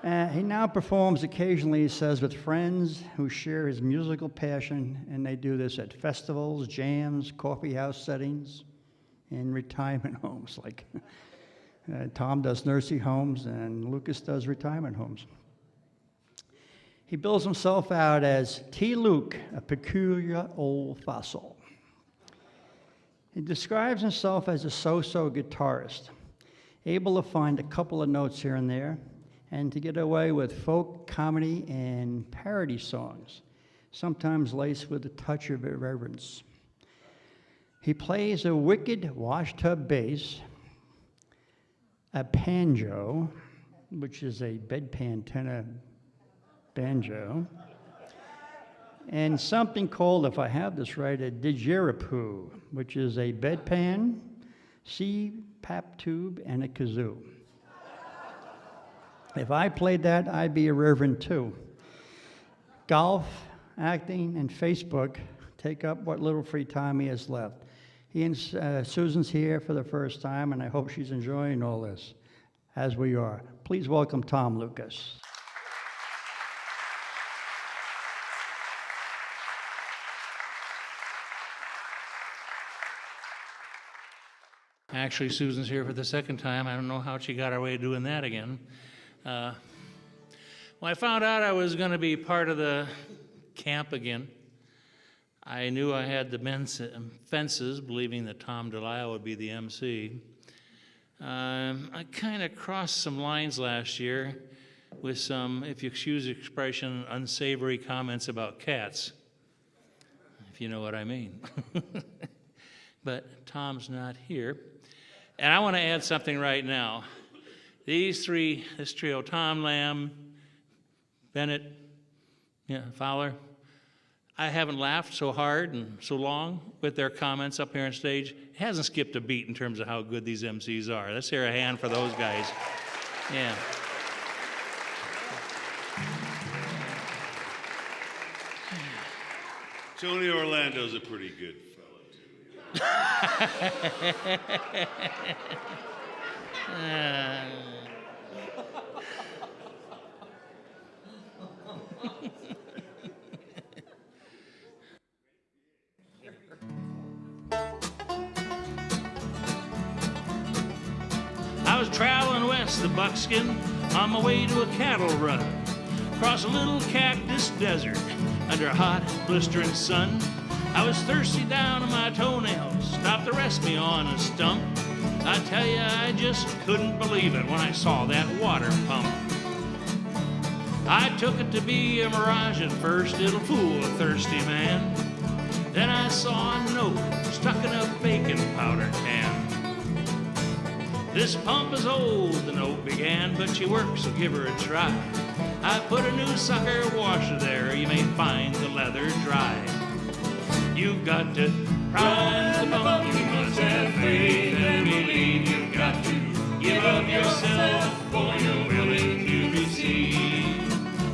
He now performs occasionally, he says, with friends who share his musical passion, and they do this at festivals, jams, coffee house settings, and retirement homes. Like Tom does nursing homes, and Lucas does retirement homes. He bills himself out as T. Luke, a peculiar old fossil. He describes himself as a so-so guitarist, able to find a couple of notes here and there, and to get away with folk, comedy, and parody songs, sometimes laced with a touch of irreverence. He plays a wicked washtub bass, a banjo, which is a bedpan tenor banjo, and something called, if I have this right, a didgeridoo, which is a bedpan, CPAP tube, and a kazoo. If I played that, I'd be a reverend too. Golf, acting, and Facebook take up what little free time he has left. He and Susan's here for the first time, and I hope she's enjoying all this, as we are. Please welcome Tom Lucas. Actually, Susan's here for the second time. I don't know how she got her way of doing that again. When I found out I was going to be part of the camp again, I knew I had the men's fences, believing that Tom Delisle would be the MC. I kind of crossed some lines last year with some, if you excuse the expression, unsavory comments about cats, if you know what I mean. But Tom's not here. And I want to add something right now. These three, this trio, Tom, Lamb, Bennett, Fowler, I haven't laughed so hard and so long with their comments up here on stage. It hasn't skipped a beat in terms of how good these MCs are. Let's hear a hand for those guys. Yeah. Tony Orlando's a pretty good fella, I was traveling west of Buckskin on my way to a cattle run. Across a little cactus desert under a hot, blistering sun. I was thirsty down to my toenails, stopped to rest me on a stump. I tell you, I just couldn't believe it when I saw that water pump. I took it to be a mirage at first, it'll fool a thirsty man. Then I saw a note stuck in a baking powder can. This pump is old, the note began, but she works, so give her a try. I put a new sucker washer there, you may find the leather dry. You've got to prime the pump, you must have faith and believe. You've got to give up yourself, for you're willing to receive.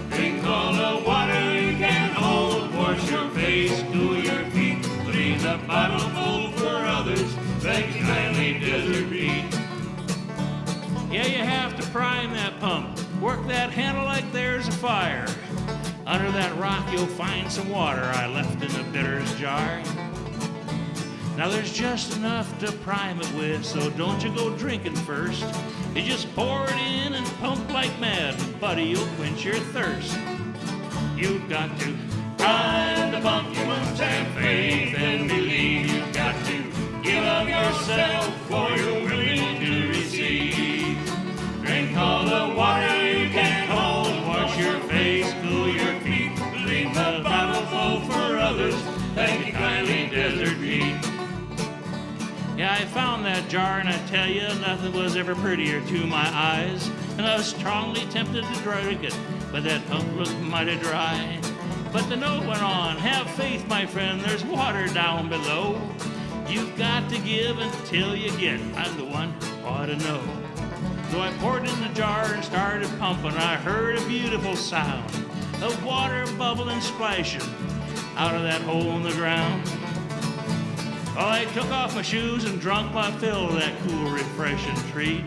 Drink all the water you can hold, wash your face, cool your feet. Leave the bottle full for others, like kindly desert beat. Yeah, you have to prime that pump. Work that handle like there's a fire. Under that rock you'll find some water I left in the bitters jar. Now there's just enough to prime it with, so don't you go drinking first. You just pour it in and pump like mad, buddy, you'll quench your thirst. You've got to prime the pump, you must have faith and believe. You've got to give up yourself, for you're willing to receive. Drink all the water you can hold, wash your face, cool your feet. Leave the bottle full for others, thank you kindly, desert heat. Yeah, I found that jar, and I tell you, nothing was ever prettier to my eyes. And I was strongly tempted to drink it, but that pump looked mighty dry. But the note went on, have faith, my friend, there's water down below. You've got to give until you get, I'm the one who ought to know. So I poured in the jar and started pumping. I heard a beautiful sound of water bubbling, splashing out of that hole in the ground. Well, I took off my shoes and drunk my fill of that cool, refreshing treat.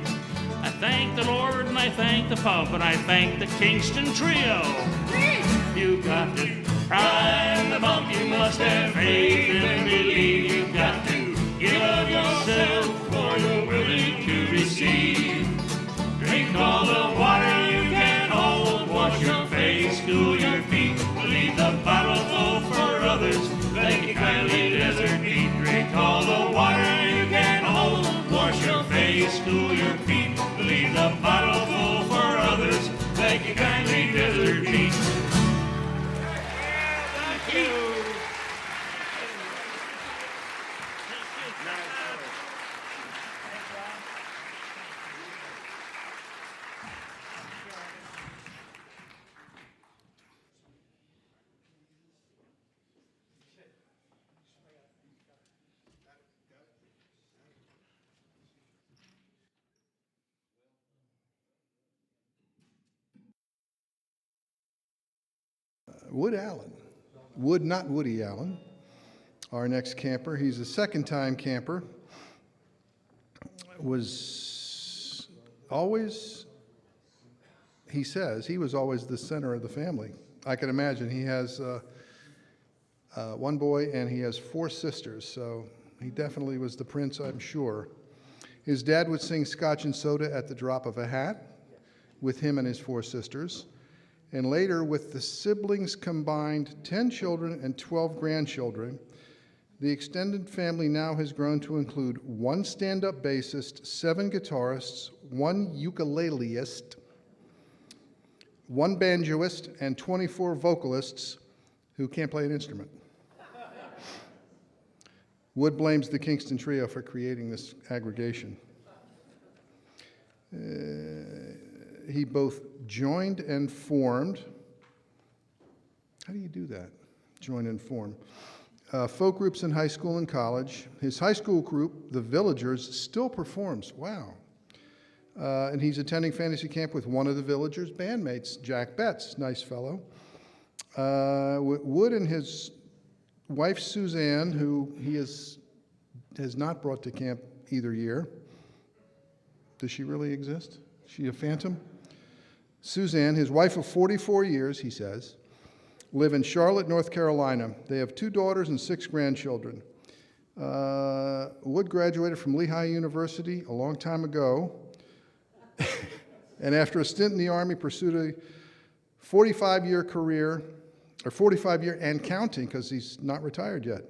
I thanked the Lord and I thanked the pump and I thanked the Kingston Trio. You've got to prime the pump, you must have faith and believe. You've got to give up yourself, for you're willing to receive. Drink all the water you can hold, wash your face, cool your feet. Leave the bottle full for others, thank you kindly, desert heat. Drink all the water you can hold, wash your face, cool your feet. Leave the bottle full for others, thank you kindly, desert heat. Thank you. Wood Allen. Wood, not Woody Allen, our next camper. He's a second-time camper. Was always, he says, he was always the center of the family. I can imagine. He has one boy and he has 4 sisters, so he definitely was the prince, I'm sure. His dad would sing Scotch and Soda at the drop of a hat with him and his 4 sisters. And later, with the siblings combined, 10 children and 12 grandchildren, the extended family now has grown to include 1 stand-up bassist, 7 guitarists, 1 ukuleleist, 1 banjoist, and 24 vocalists who can't play an instrument. Wood blames the Kingston Trio for creating this aggregation. He both joined and formed. How do you do that? Join and form. Folk groups in high school and college. His high school group, the Villagers, still performs. Wow. And he's attending fantasy camp with one of the Villagers' bandmates, Jack Betts, nice fellow. Wood and his wife, Suzanne, who he has has not brought to camp either year. Does she really exist? Is she a phantom? Suzanne, his wife of 44 years, he says, live in Charlotte, North Carolina. They have 2 daughters and 6 grandchildren. Wood graduated from Lehigh University a long time ago, and after a stint in the Army, pursued a 45-year career, or 45-year and counting, because he's not retired yet,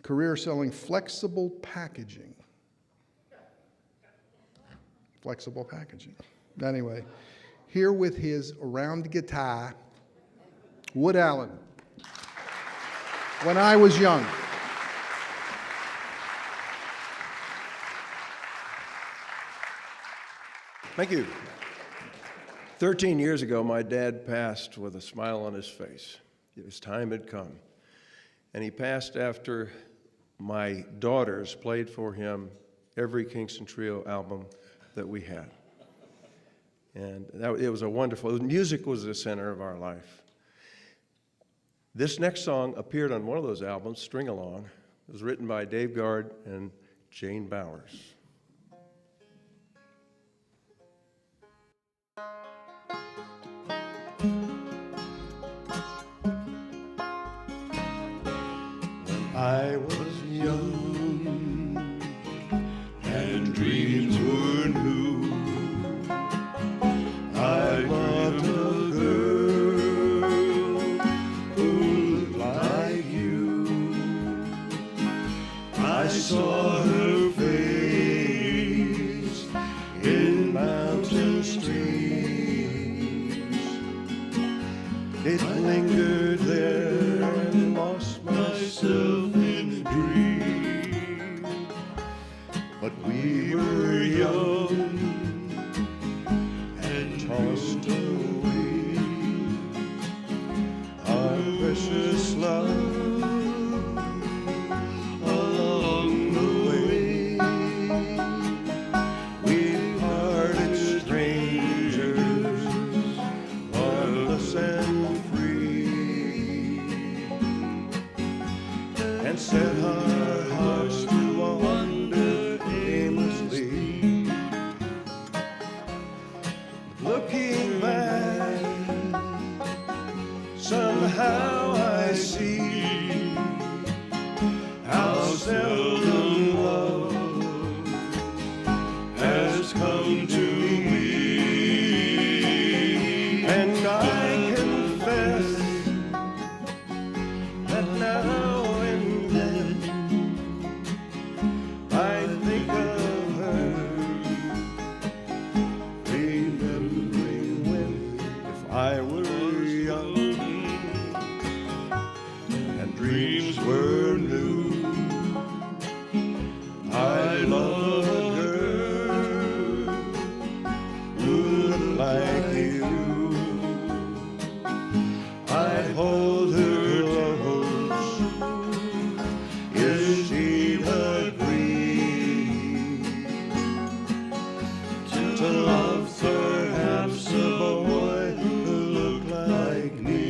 career selling flexible packaging. Flexible packaging. Anyway, here with his round guitar, Wood Allen. When I was young. Thank you. 13 years ago, my dad passed with a smile on his face. His time had come. And he passed after my daughters played for him every Kingston Trio album that we had. And it was a wonderful, music was the center of our life. This next song appeared on one of those albums, String Along. It was written by Dave Guard and Jane Bowers. I was young and dreams were new. I loved a girl who looked like you. I saw her face in mountain streams. It lingered there and lost myself. But we were young and tossed away our precious love along the way. We parted strangers, loveless and free, and set our hearts to wander aimlessly. Looking back, somehow I see how seldom love has come to me. And I confess that now and then I think of her, remembering when, if I were young and dreams were new, I love a girl who looked like you. I'd hold her close if she'd agree to love perhaps a boy who looked like me.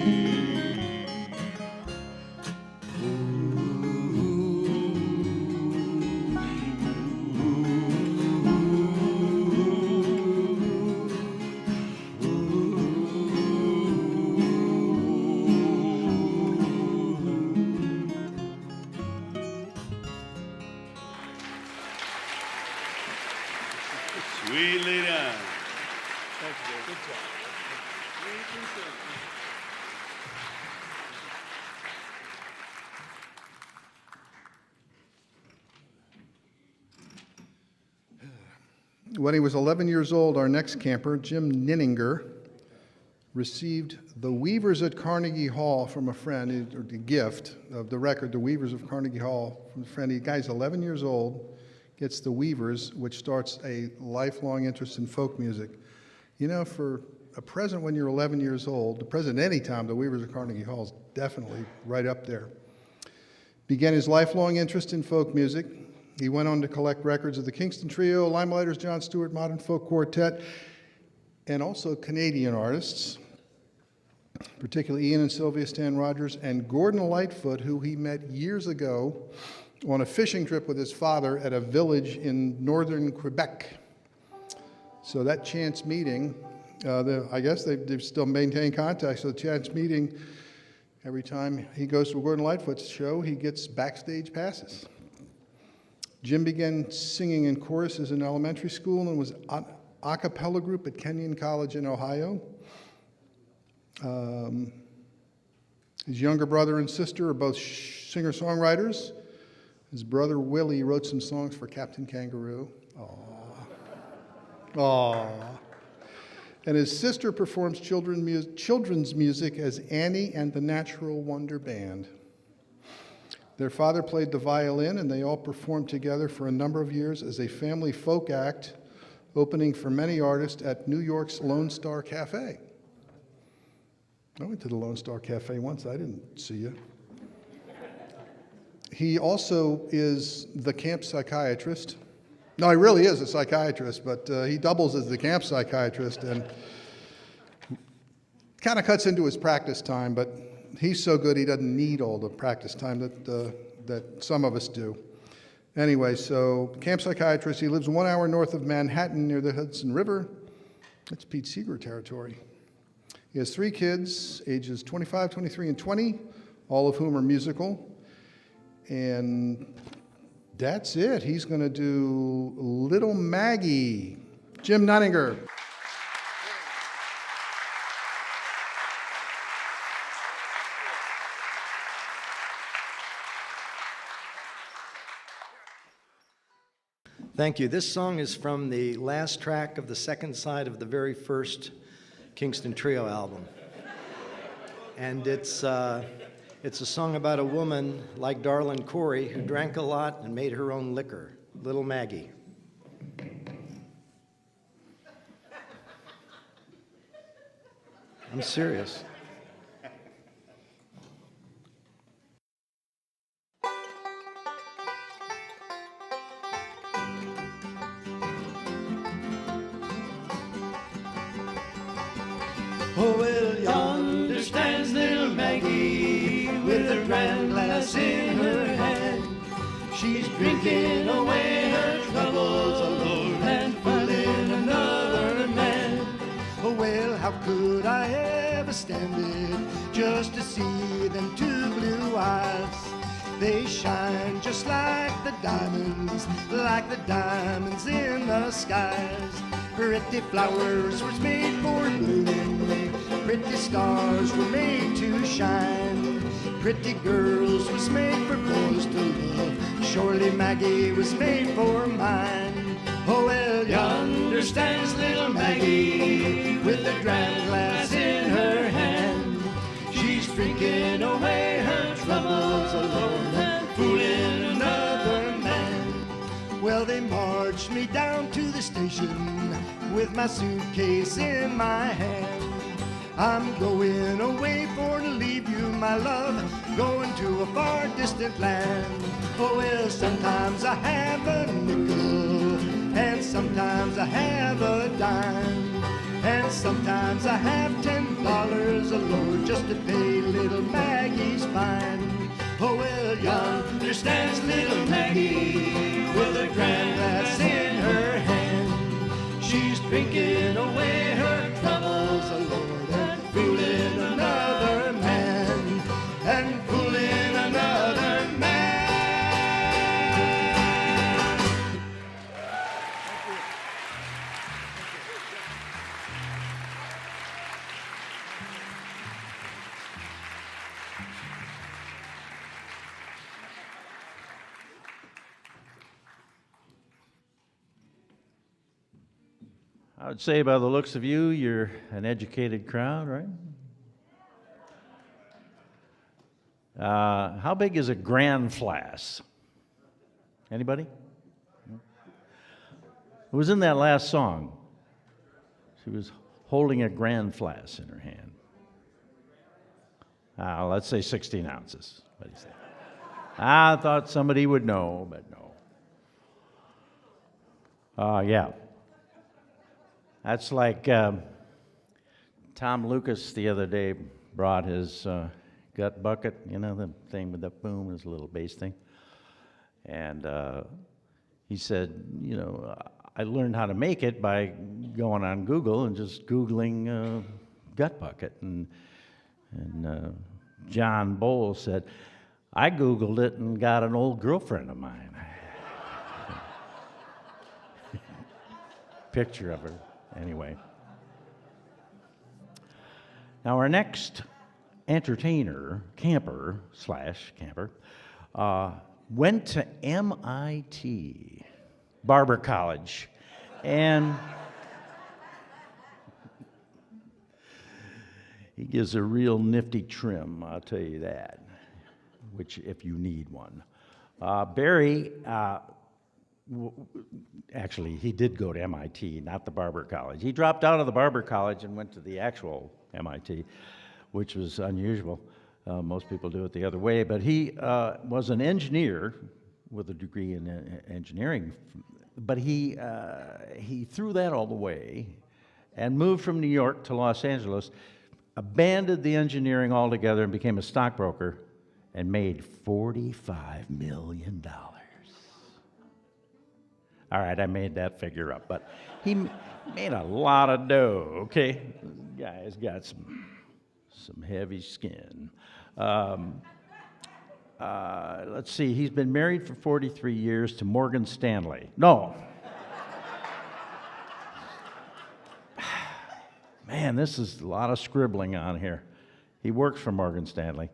Sweetly done. Thank you, Dave. Good job. When he was 11 years old, our next camper, Jim Ninninger, received the Weavers at Carnegie Hall from a friend, or the gift of the record, the Weavers of Carnegie Hall, from a friend. The guy's 11 years old, gets the Weavers, which starts a lifelong interest in folk music. You know, for a present when you're 11 years old, the present any time, the Weavers of Carnegie Hall is definitely right up there. Began his lifelong interest in folk music. He went on to collect records of the Kingston Trio, Limelighters, John Stewart, Modern Folk Quartet, and also Canadian artists, particularly Ian and Sylvia Stan Rogers and Gordon Lightfoot, who he met years ago on a fishing trip with his father at a village in northern Quebec. So that chance meeting, I guess they've still maintained contact, so the chance meeting, every time he goes to a Gordon Lightfoot's show, he gets backstage passes. Jim began singing in choruses in elementary school and was a cappella group at Kenyon College in Ohio. His younger brother and sister are both singer-songwriters. His brother Willie wrote some songs for Captain Kangaroo. Aww. And his sister performs children's music as Annie and the Natural Wonder Band. Their father played the violin, and they all performed together for a number of years as a family folk act, opening for many artists at New York's Lone Star Cafe. I went to the Lone Star Cafe once. I didn't see you. He also is the camp psychiatrist. No, he really is a psychiatrist, but he doubles as the camp psychiatrist and kind of cuts into his practice time, but he's so good he doesn't need all the practice time that some of us do. Anyway, so camp psychiatrist, he lives 1 hour north of Manhattan near the Hudson River. That's Pete Seeger territory. He has 3 kids, ages 25, 23, and 20, all of whom are musical. And that's it. He's going to do Little Maggie. Jim Nunninger. Thank you. This song is from the last track of the second side of the very first Kingston Trio album. And it's a song about a woman like Darlin Corey who drank a lot and made her own liquor, Little Maggie. I'm serious. Oh, well, yonder stands little Maggie with her grand glass in her hand. She's drinking away her troubles alone and fooling another man. Oh, well, how could I ever stand it just to see them 2 blue eyes? They shine just like the diamonds in the skies. Pretty flowers was made for blooming, pretty stars were made to shine. Pretty girls was made for boys to love, surely Maggie was made for mine. Oh, well, yonder stands little Maggie with a grand glass in her hand. She's drinking away her troubles alone and fooling another man. Well, they marched me down to the station with my suitcase in my hand. I'm going away for to leave you, my love, going to a far distant land. Oh, well, sometimes I have a nickel, and sometimes I have a dime, and sometimes I have $10 alone just to pay little Maggie's fine. Oh, well, yonder stands little Maggie with a grand glass in her hand. She's drinking away her troubles alone and fooling another man, and fooling another man. I would say by the looks of you, you're an educated crowd, right? How big is a grand flask? Anybody? Who was in that last song? She was holding a grand flask in her hand. Let's say 16 ounces. What do you say? I thought somebody would know, but no. Yeah. That's like Tom Lucas the other day brought his gut bucket, you know, the thing with the boom, his little bass thing. And he said, you know, I learned how to make it by going on Google and just Googling gut bucket. And John Bowles said, I Googled it and got an old girlfriend of mine. Picture of her, anyway. Now, our next entertainer, camper, went to MIT, Barber College, and he gives a real nifty trim, I'll tell you that, which if you need one. Barry, actually, he did go to MIT, not the Barber College. He dropped out of the Barber College and went to the actual MIT, which was unusual. Most people do it the other way, but he was an engineer with a degree in engineering, but he threw that all the way and moved from New York to Los Angeles, abandoned the engineering altogether and became a stockbroker and made $45 million. All right, I made that figure up, but he made a lot of dough, okay? Guy's got some heavy skin. Let's see, he's been married for 43 years to Morgan Stanley. No. Man, this is a lot of scribbling on here. He works for Morgan Stanley.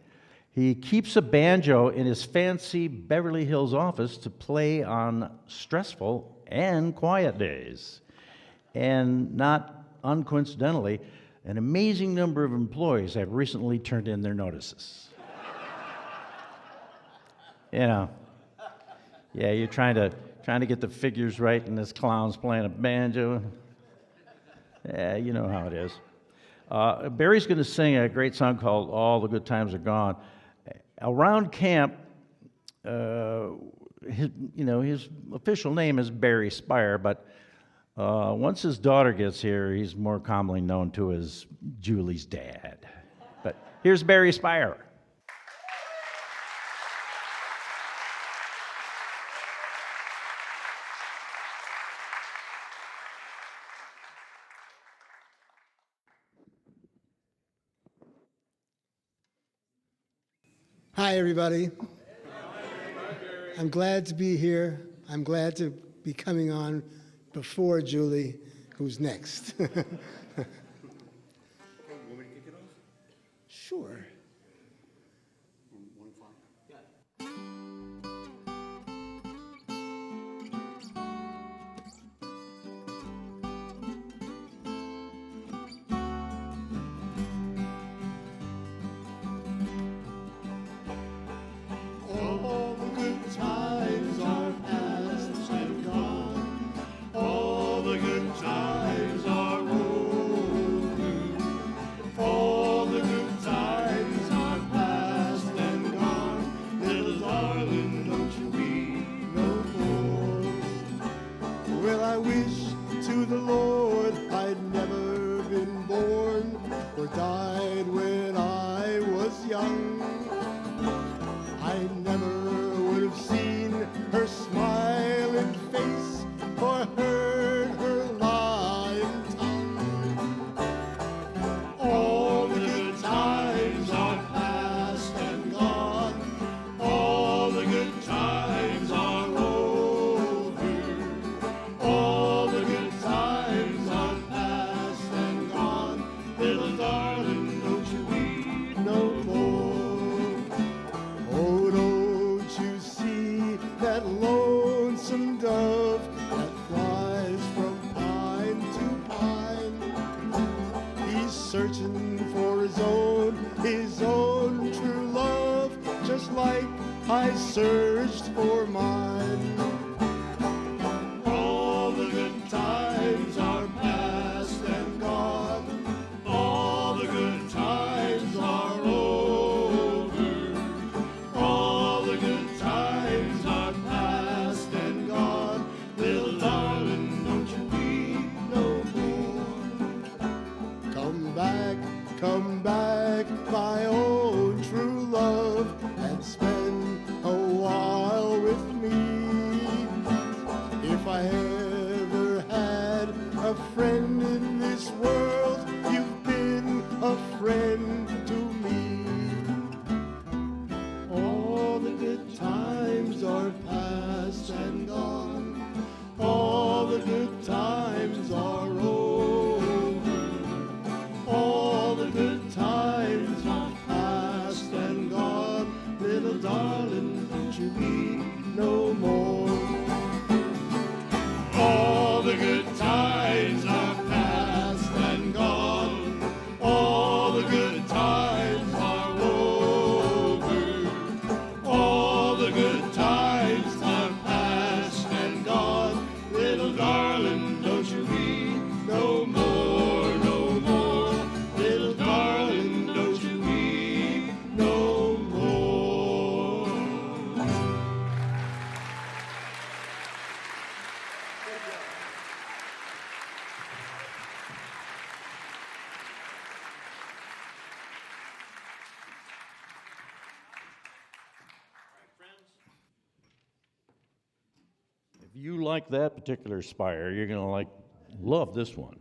He keeps a banjo in his fancy Beverly Hills office to play on stressful and quiet days. And not uncoincidentally, an amazing number of employees have recently turned in their notices. You know, yeah, you're trying to get the figures right, and this clown's playing a banjo. Yeah, you know how it is. Barry's going to sing a great song called "All the Good Times Are Gone." Around camp, his official name is Barry Spire, but once his daughter gets here, he's more commonly known to as Julie's dad. But here's Barry Spire. Hi, everybody. I'm glad to be here. I'm glad to be coming on before Julie, who's next. Want me to kick it off? Sure. All the good times are past and gone. All the good times are over. All the good times are past and gone. Little darling, don't you weep no more. Well, I wish to the Lord I'd never been born or died when I was young. I never would have seen her smiling face or heard her lying tongue. All the good times are past and gone. All the good times are over. All the good times are past and gone. Little darling, don't you weep no more. Oh, don't you see that lonesome dove that flies from pine to pine? He's searching for his own true love, just like I searched for mine. All the good times are past and gone. All the good times are over. All the good times are past and gone. Little darling, don't you weep no more. Come back, my own true love, and spend a while with me. little darling, don't you weep no more. All the good times are past and gone. All the good times are over. All the good times are past and gone. Little darling, don't you weep no more, no more. Little darling, don't you weep no more. If you like that particular spire, you're going to love this one.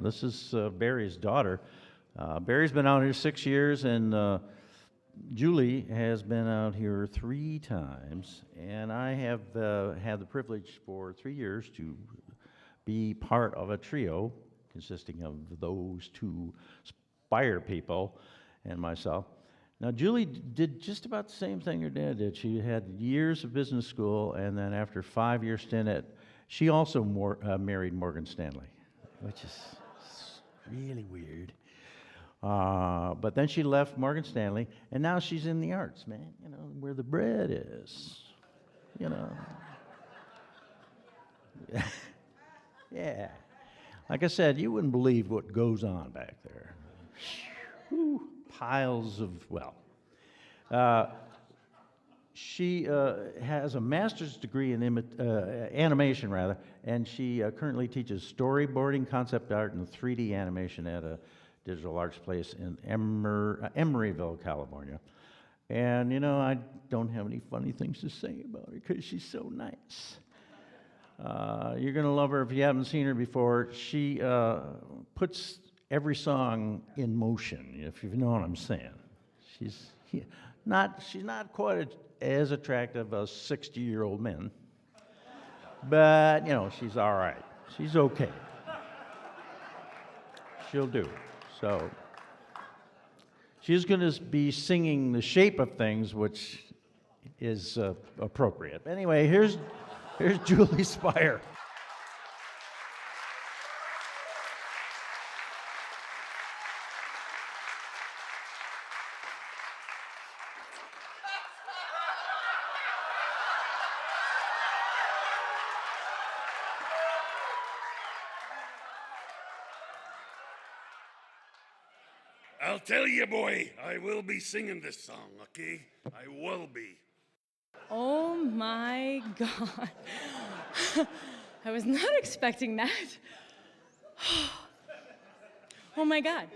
This is Barry's daughter. Barry's been out here 6 years, and Julie has been out here 3 times. And I have had the privilege for 3 years to be part of a trio consisting of those 2 spire people and myself. Now, Julie did just about the same thing her dad did. She had years of business school, and then after 5-year stint she also married Morgan Stanley, which is really weird. But then she left Morgan Stanley, and now she's in the arts, man, where the bread is, Yeah. Like I said, you wouldn't believe what goes on back there. Whew. Piles of, she has a master's degree in animation, and she currently teaches storyboarding, concept art, and 3D animation at a digital arts place in Emeryville, California. And, I don't have any funny things to say about her because she's so nice. You're going to love her if you haven't seen her before. She puts every song in motion, if you know what I'm saying. She's not quite as attractive as 60-year-old men, but, she's all right. She's okay. She'll do. So she's going to be singing The Shape of Things, which is appropriate. Anyway, here's Julie Spire. I'll tell you, boy, I will be singing this song, okay? I will be. Oh my God. I was not expecting that. Oh my God.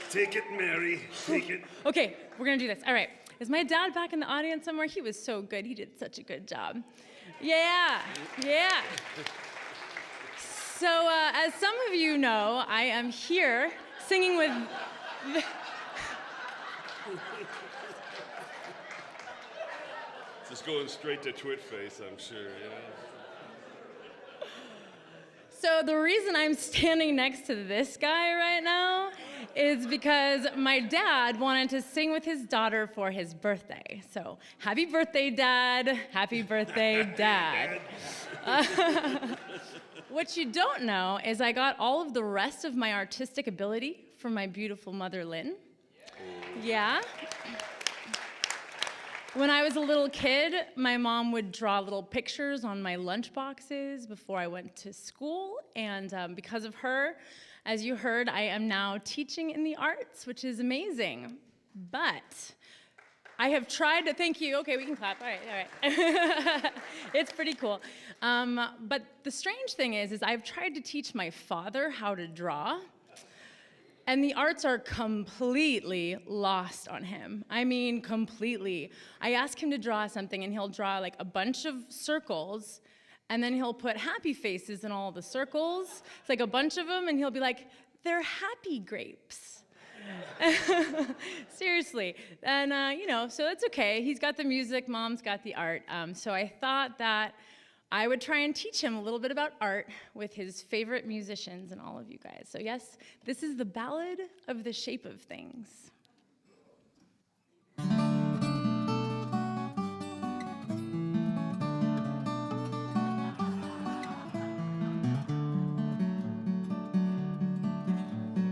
Take it, Mary. Take it. Okay, we're gonna do this. All right. Is my dad back in the audience somewhere? He was so good. He did such a good job. Yeah. So, as some of you know, I am here singing with... Just going straight to twit face, I'm sure, So the reason I'm standing next to this guy right now is because my dad wanted to sing with his daughter for his birthday. So, happy birthday, Dad. Happy birthday, Dad. What you don't know is I got all of the rest of my artistic ability from my beautiful mother, Lynn. Yeah. When I was a little kid, my mom would draw little pictures on my lunch boxes before I went to school, and because of her, as you heard, I am now teaching in the arts, which is amazing. But I have tried to, thank you, okay, we can clap, all right. It's pretty cool. But the strange thing is I've tried to teach my father how to draw, and the arts are completely lost on him. I mean, completely. I ask him to draw something, and he'll draw like a bunch of circles, and then he'll put happy faces in all the circles. It's like a bunch of them, and he'll be like, they're happy grapes. Seriously. And, so it's okay. He's got the music, Mom's got the art. So I thought that I would try and teach him a little bit about art with his favorite musicians and all of you guys. So yes, this is the Ballad of the Shape of Things.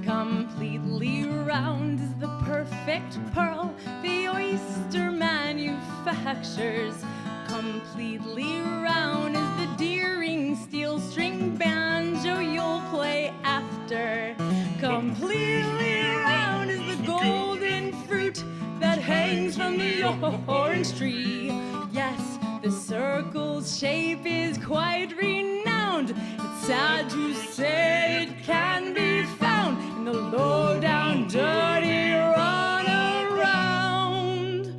Completely round is the perfect pearl the oyster manufactures. Completely round is the deering steel string banjo you'll play after. Completely round is the golden fruit that hangs from the orange tree. Yes, the circle's shape is quite renowned. It's sad to say it can be found in the low down dirty run around.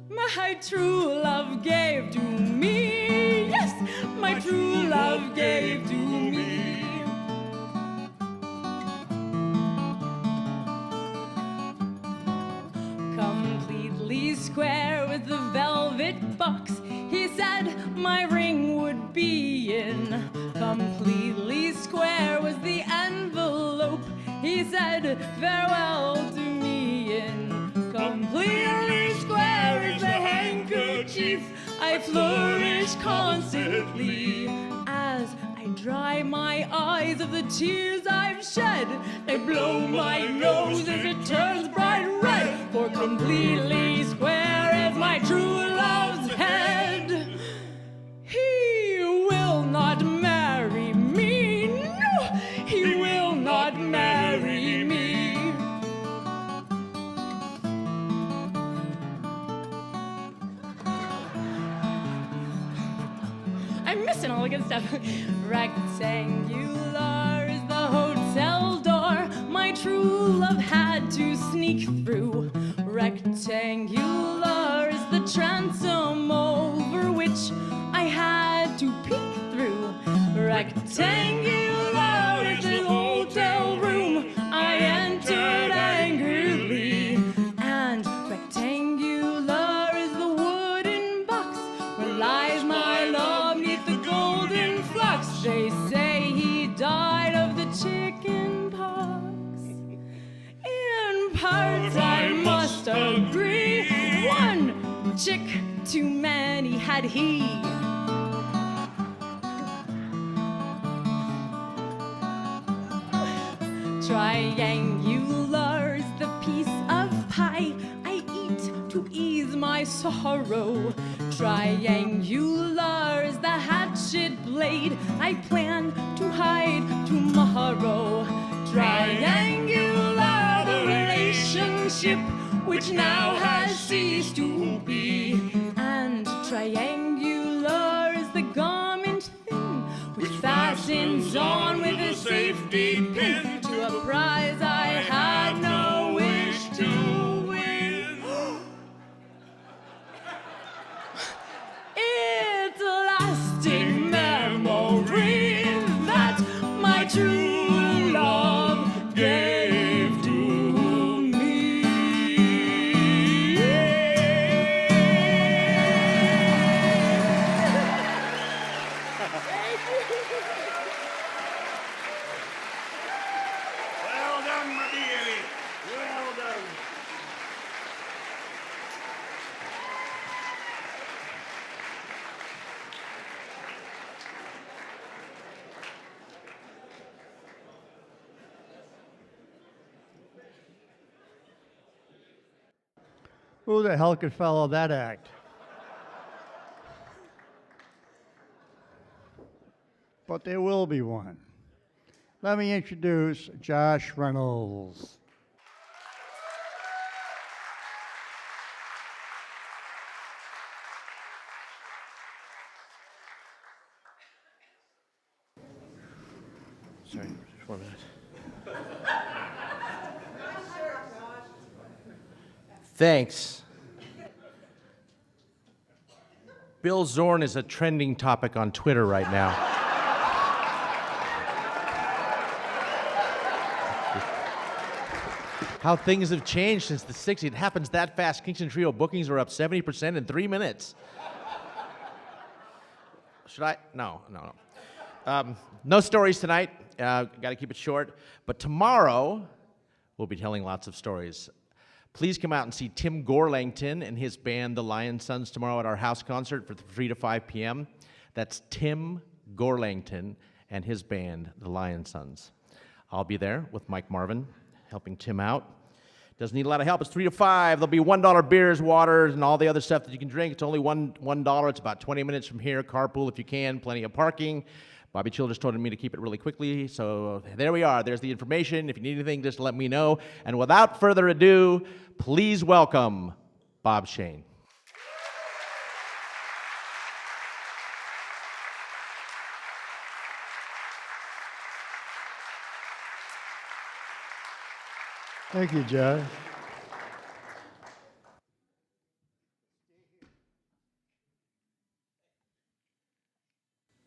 My true love gave to me, yes, my true love gave to me. Completely square with the velvet box he said my ring would be in. Completely square was the envelope he said farewell to me in. Completely square is the handkerchief I flourish constantly as I dry my eyes of the tears I've shed. I blow my nose as it turns bright red, for completely square is my true love's head. He will not marry me, no, he will not marry me. I'm missing all the good stuff. Rectangular is the hotel door my true love had to sneak through. Rectangular is the transom over which I had to peek through. Rectangular is the hotel room I entered angrily. And rectangular is the wooden box where lies my love neath the golden flux. They say he died of the chicken pox. In part I must agree, one chick too many had he. Triangular is the piece of pie I eat to ease my sorrow. Triangular is the hatchet blade I plan to hide tomorrow. Triangular, the relationship which now has ceased to be. And triangular is the garment thin which fastens on with a safety pin to a prize I had no wish to win. It's a lasting memory that my true love gave to me. Well done, my dearie. Well done. Who the hell could follow that act? But there will be one. Let me introduce Josh Reynolds. Sorry, just 1 minute. Thanks. Bill Zorn is a trending topic on Twitter right now. How things have changed since the 60s. It happens that fast. Kingston Trio bookings are up 70% in 3 minutes. Should I? No. No stories tonight. Got to keep it short. But tomorrow, we'll be telling lots of stories. Please come out and see Tim Gorlangton and his band, the Lion Sons, tomorrow at our house concert for 3 to 5 p.m. That's Tim Gorlangton and his band, the Lion Sons. I'll be there with Mike Marvin, helping Tim out. Doesn't need a lot of help. It's 3 to 5. There'll be $1 beers, waters, and all the other stuff that you can drink. It's only $1. It's about 20 minutes from here. Carpool if you can. Plenty of parking. Bobby Childers told me to keep it really quickly, so there we are. There's the information. If you need anything, just let me know. And without further ado, please welcome Bob Shane. Thank you, Joe.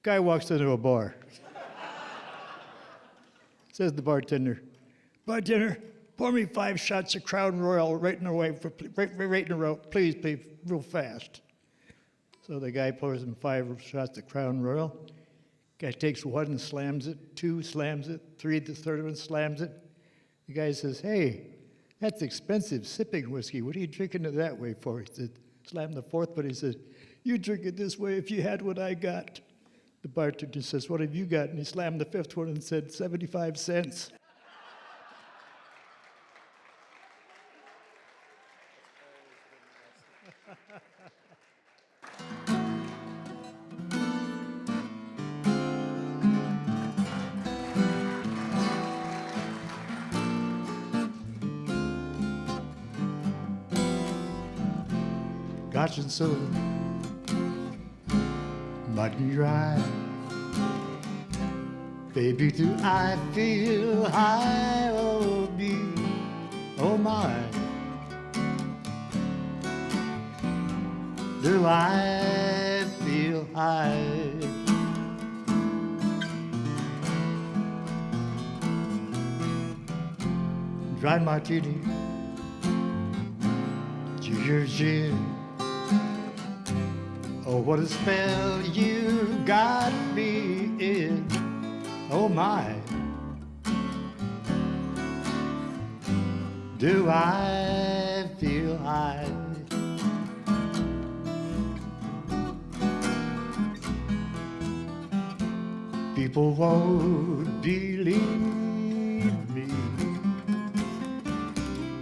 Guy walks into a bar. Says the bartender, "Bartender, pour me 5 shots of Crown Royal right in a row, please, real fast." So the guy pours him 5 shots of Crown Royal. Guy takes 1 and slams it, 2 slams it, 3, the third one slams it. The guy says, "Hey, that's expensive sipping whiskey. What are you drinking it that way for?" He said, "Slam the 4th," but he said, "You drink it this way if you had what I got." The bartender says, "What have you got?" And he slammed the 5th one and said, 75 cents. Gosh, and so mud and dry. Baby, do I feel high? Oh, me, oh my. Do I feel high? Dry martini, ginger gin. Oh, what a spell you got me in, oh my. Do I feel high? People won't believe me.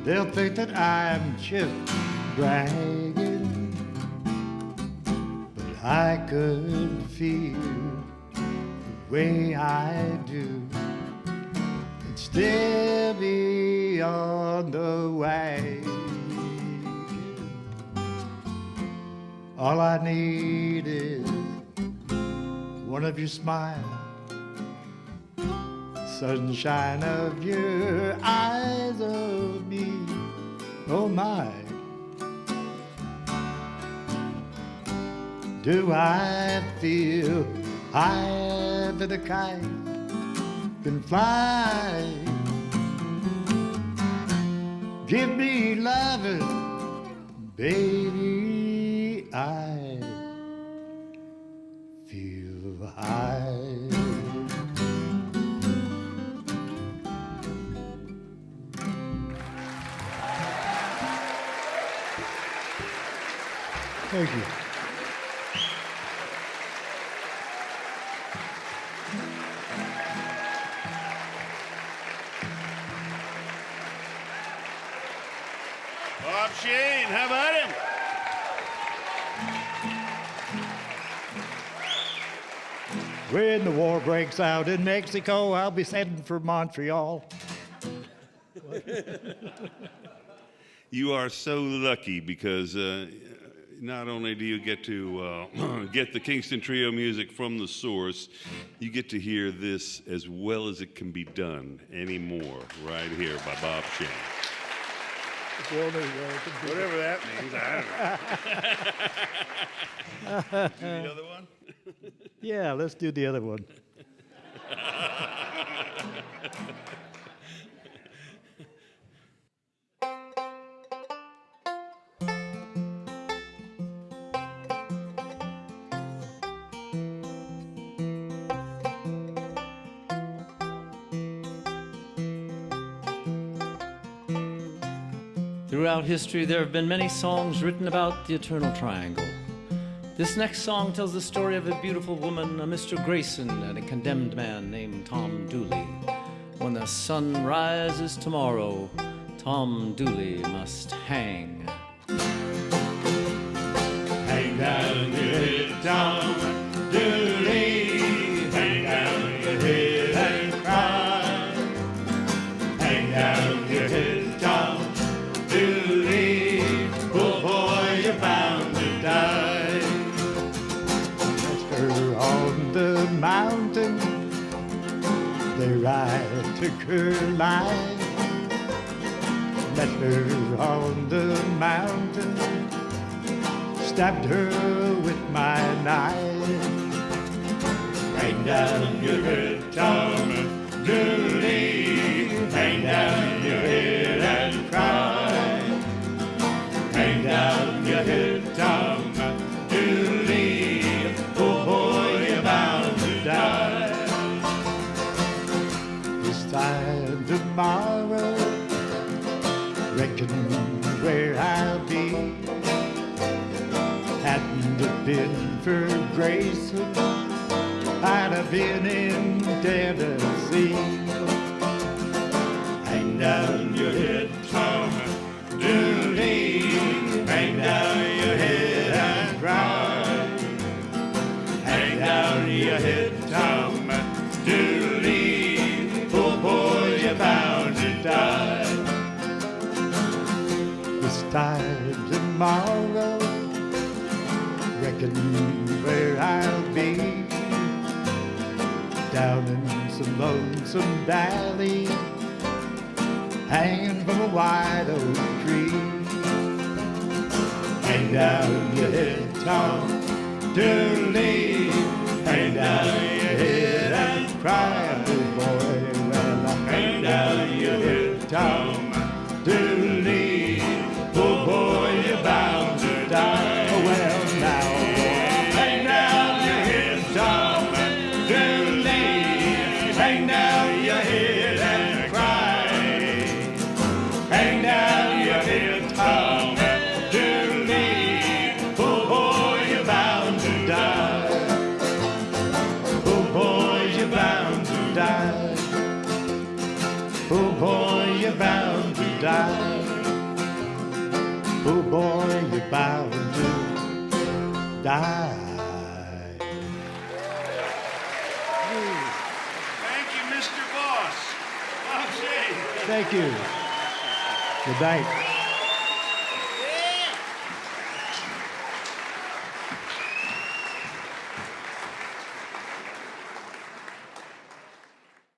They'll think that I'm just bragging. I could feel the way I do and still be on the way. All I need is one of your smiles, sunshine of your eyes, oh me, oh my. Do I feel higher than a kite can fly? Give me loving, baby, I feel high. Thank you. Bob Shane, how about him? When the war breaks out in Mexico, I'll be heading for Montreal. You are so lucky because not only do you get to get the Kingston Trio music from the source, you get to hear this as well as it can be done anymore right here by Bob Shane. Whatever that means, I don't know. Do the other one? Yeah, let's do the other one. Throughout history, there have been many songs written about the Eternal Triangle. This next song tells the story of a beautiful woman, a Mr. Grayson, and a condemned man named Tom Dooley. When the sun rises tomorrow, Tom Dooley must hang. Hang down your head, Tom Dooley. Hang down your head and cry. Hang down your head, Tom Dooley. Oh boy, you're bound to die. Her on the mountain, they ride to Curline. Met her on the mountain, stabbed her with my knife. Hang down your head, Tom Dooley. Hang down your head and cry. Hang down your head, Tom Dooley. Oh boy, you're bound to die. This time tomorrow, reckon where I'll be. Hadn't it been for Grayson, I'd have been in Tennessee. Hang down your head, Tom Dooley. Hang down your head and cry. Hang down your head, Tom Dooley. Oh boy, you're bound to die. This time tomorrow, reckon where I'll be. Down in some lonesome valley, hanging from a white oak tree. Hang down your head, Tom Dooley. Hang down your head and cry, oh boy. Well, hang down your head, Tom Dooley. Oh boy, you're bound to die. Oh, well, now, hang down your head, Tom Dooley. Hang down your head and cry. Hang down your head, Tom Dooley. Oh boy, you're bound to die. Oh boy, you're bound to die. oh boy, you're bound to die. Oh boy, you're bound to die. Thank you, Mr. Boss. Bob Shea. Thank you. Good night.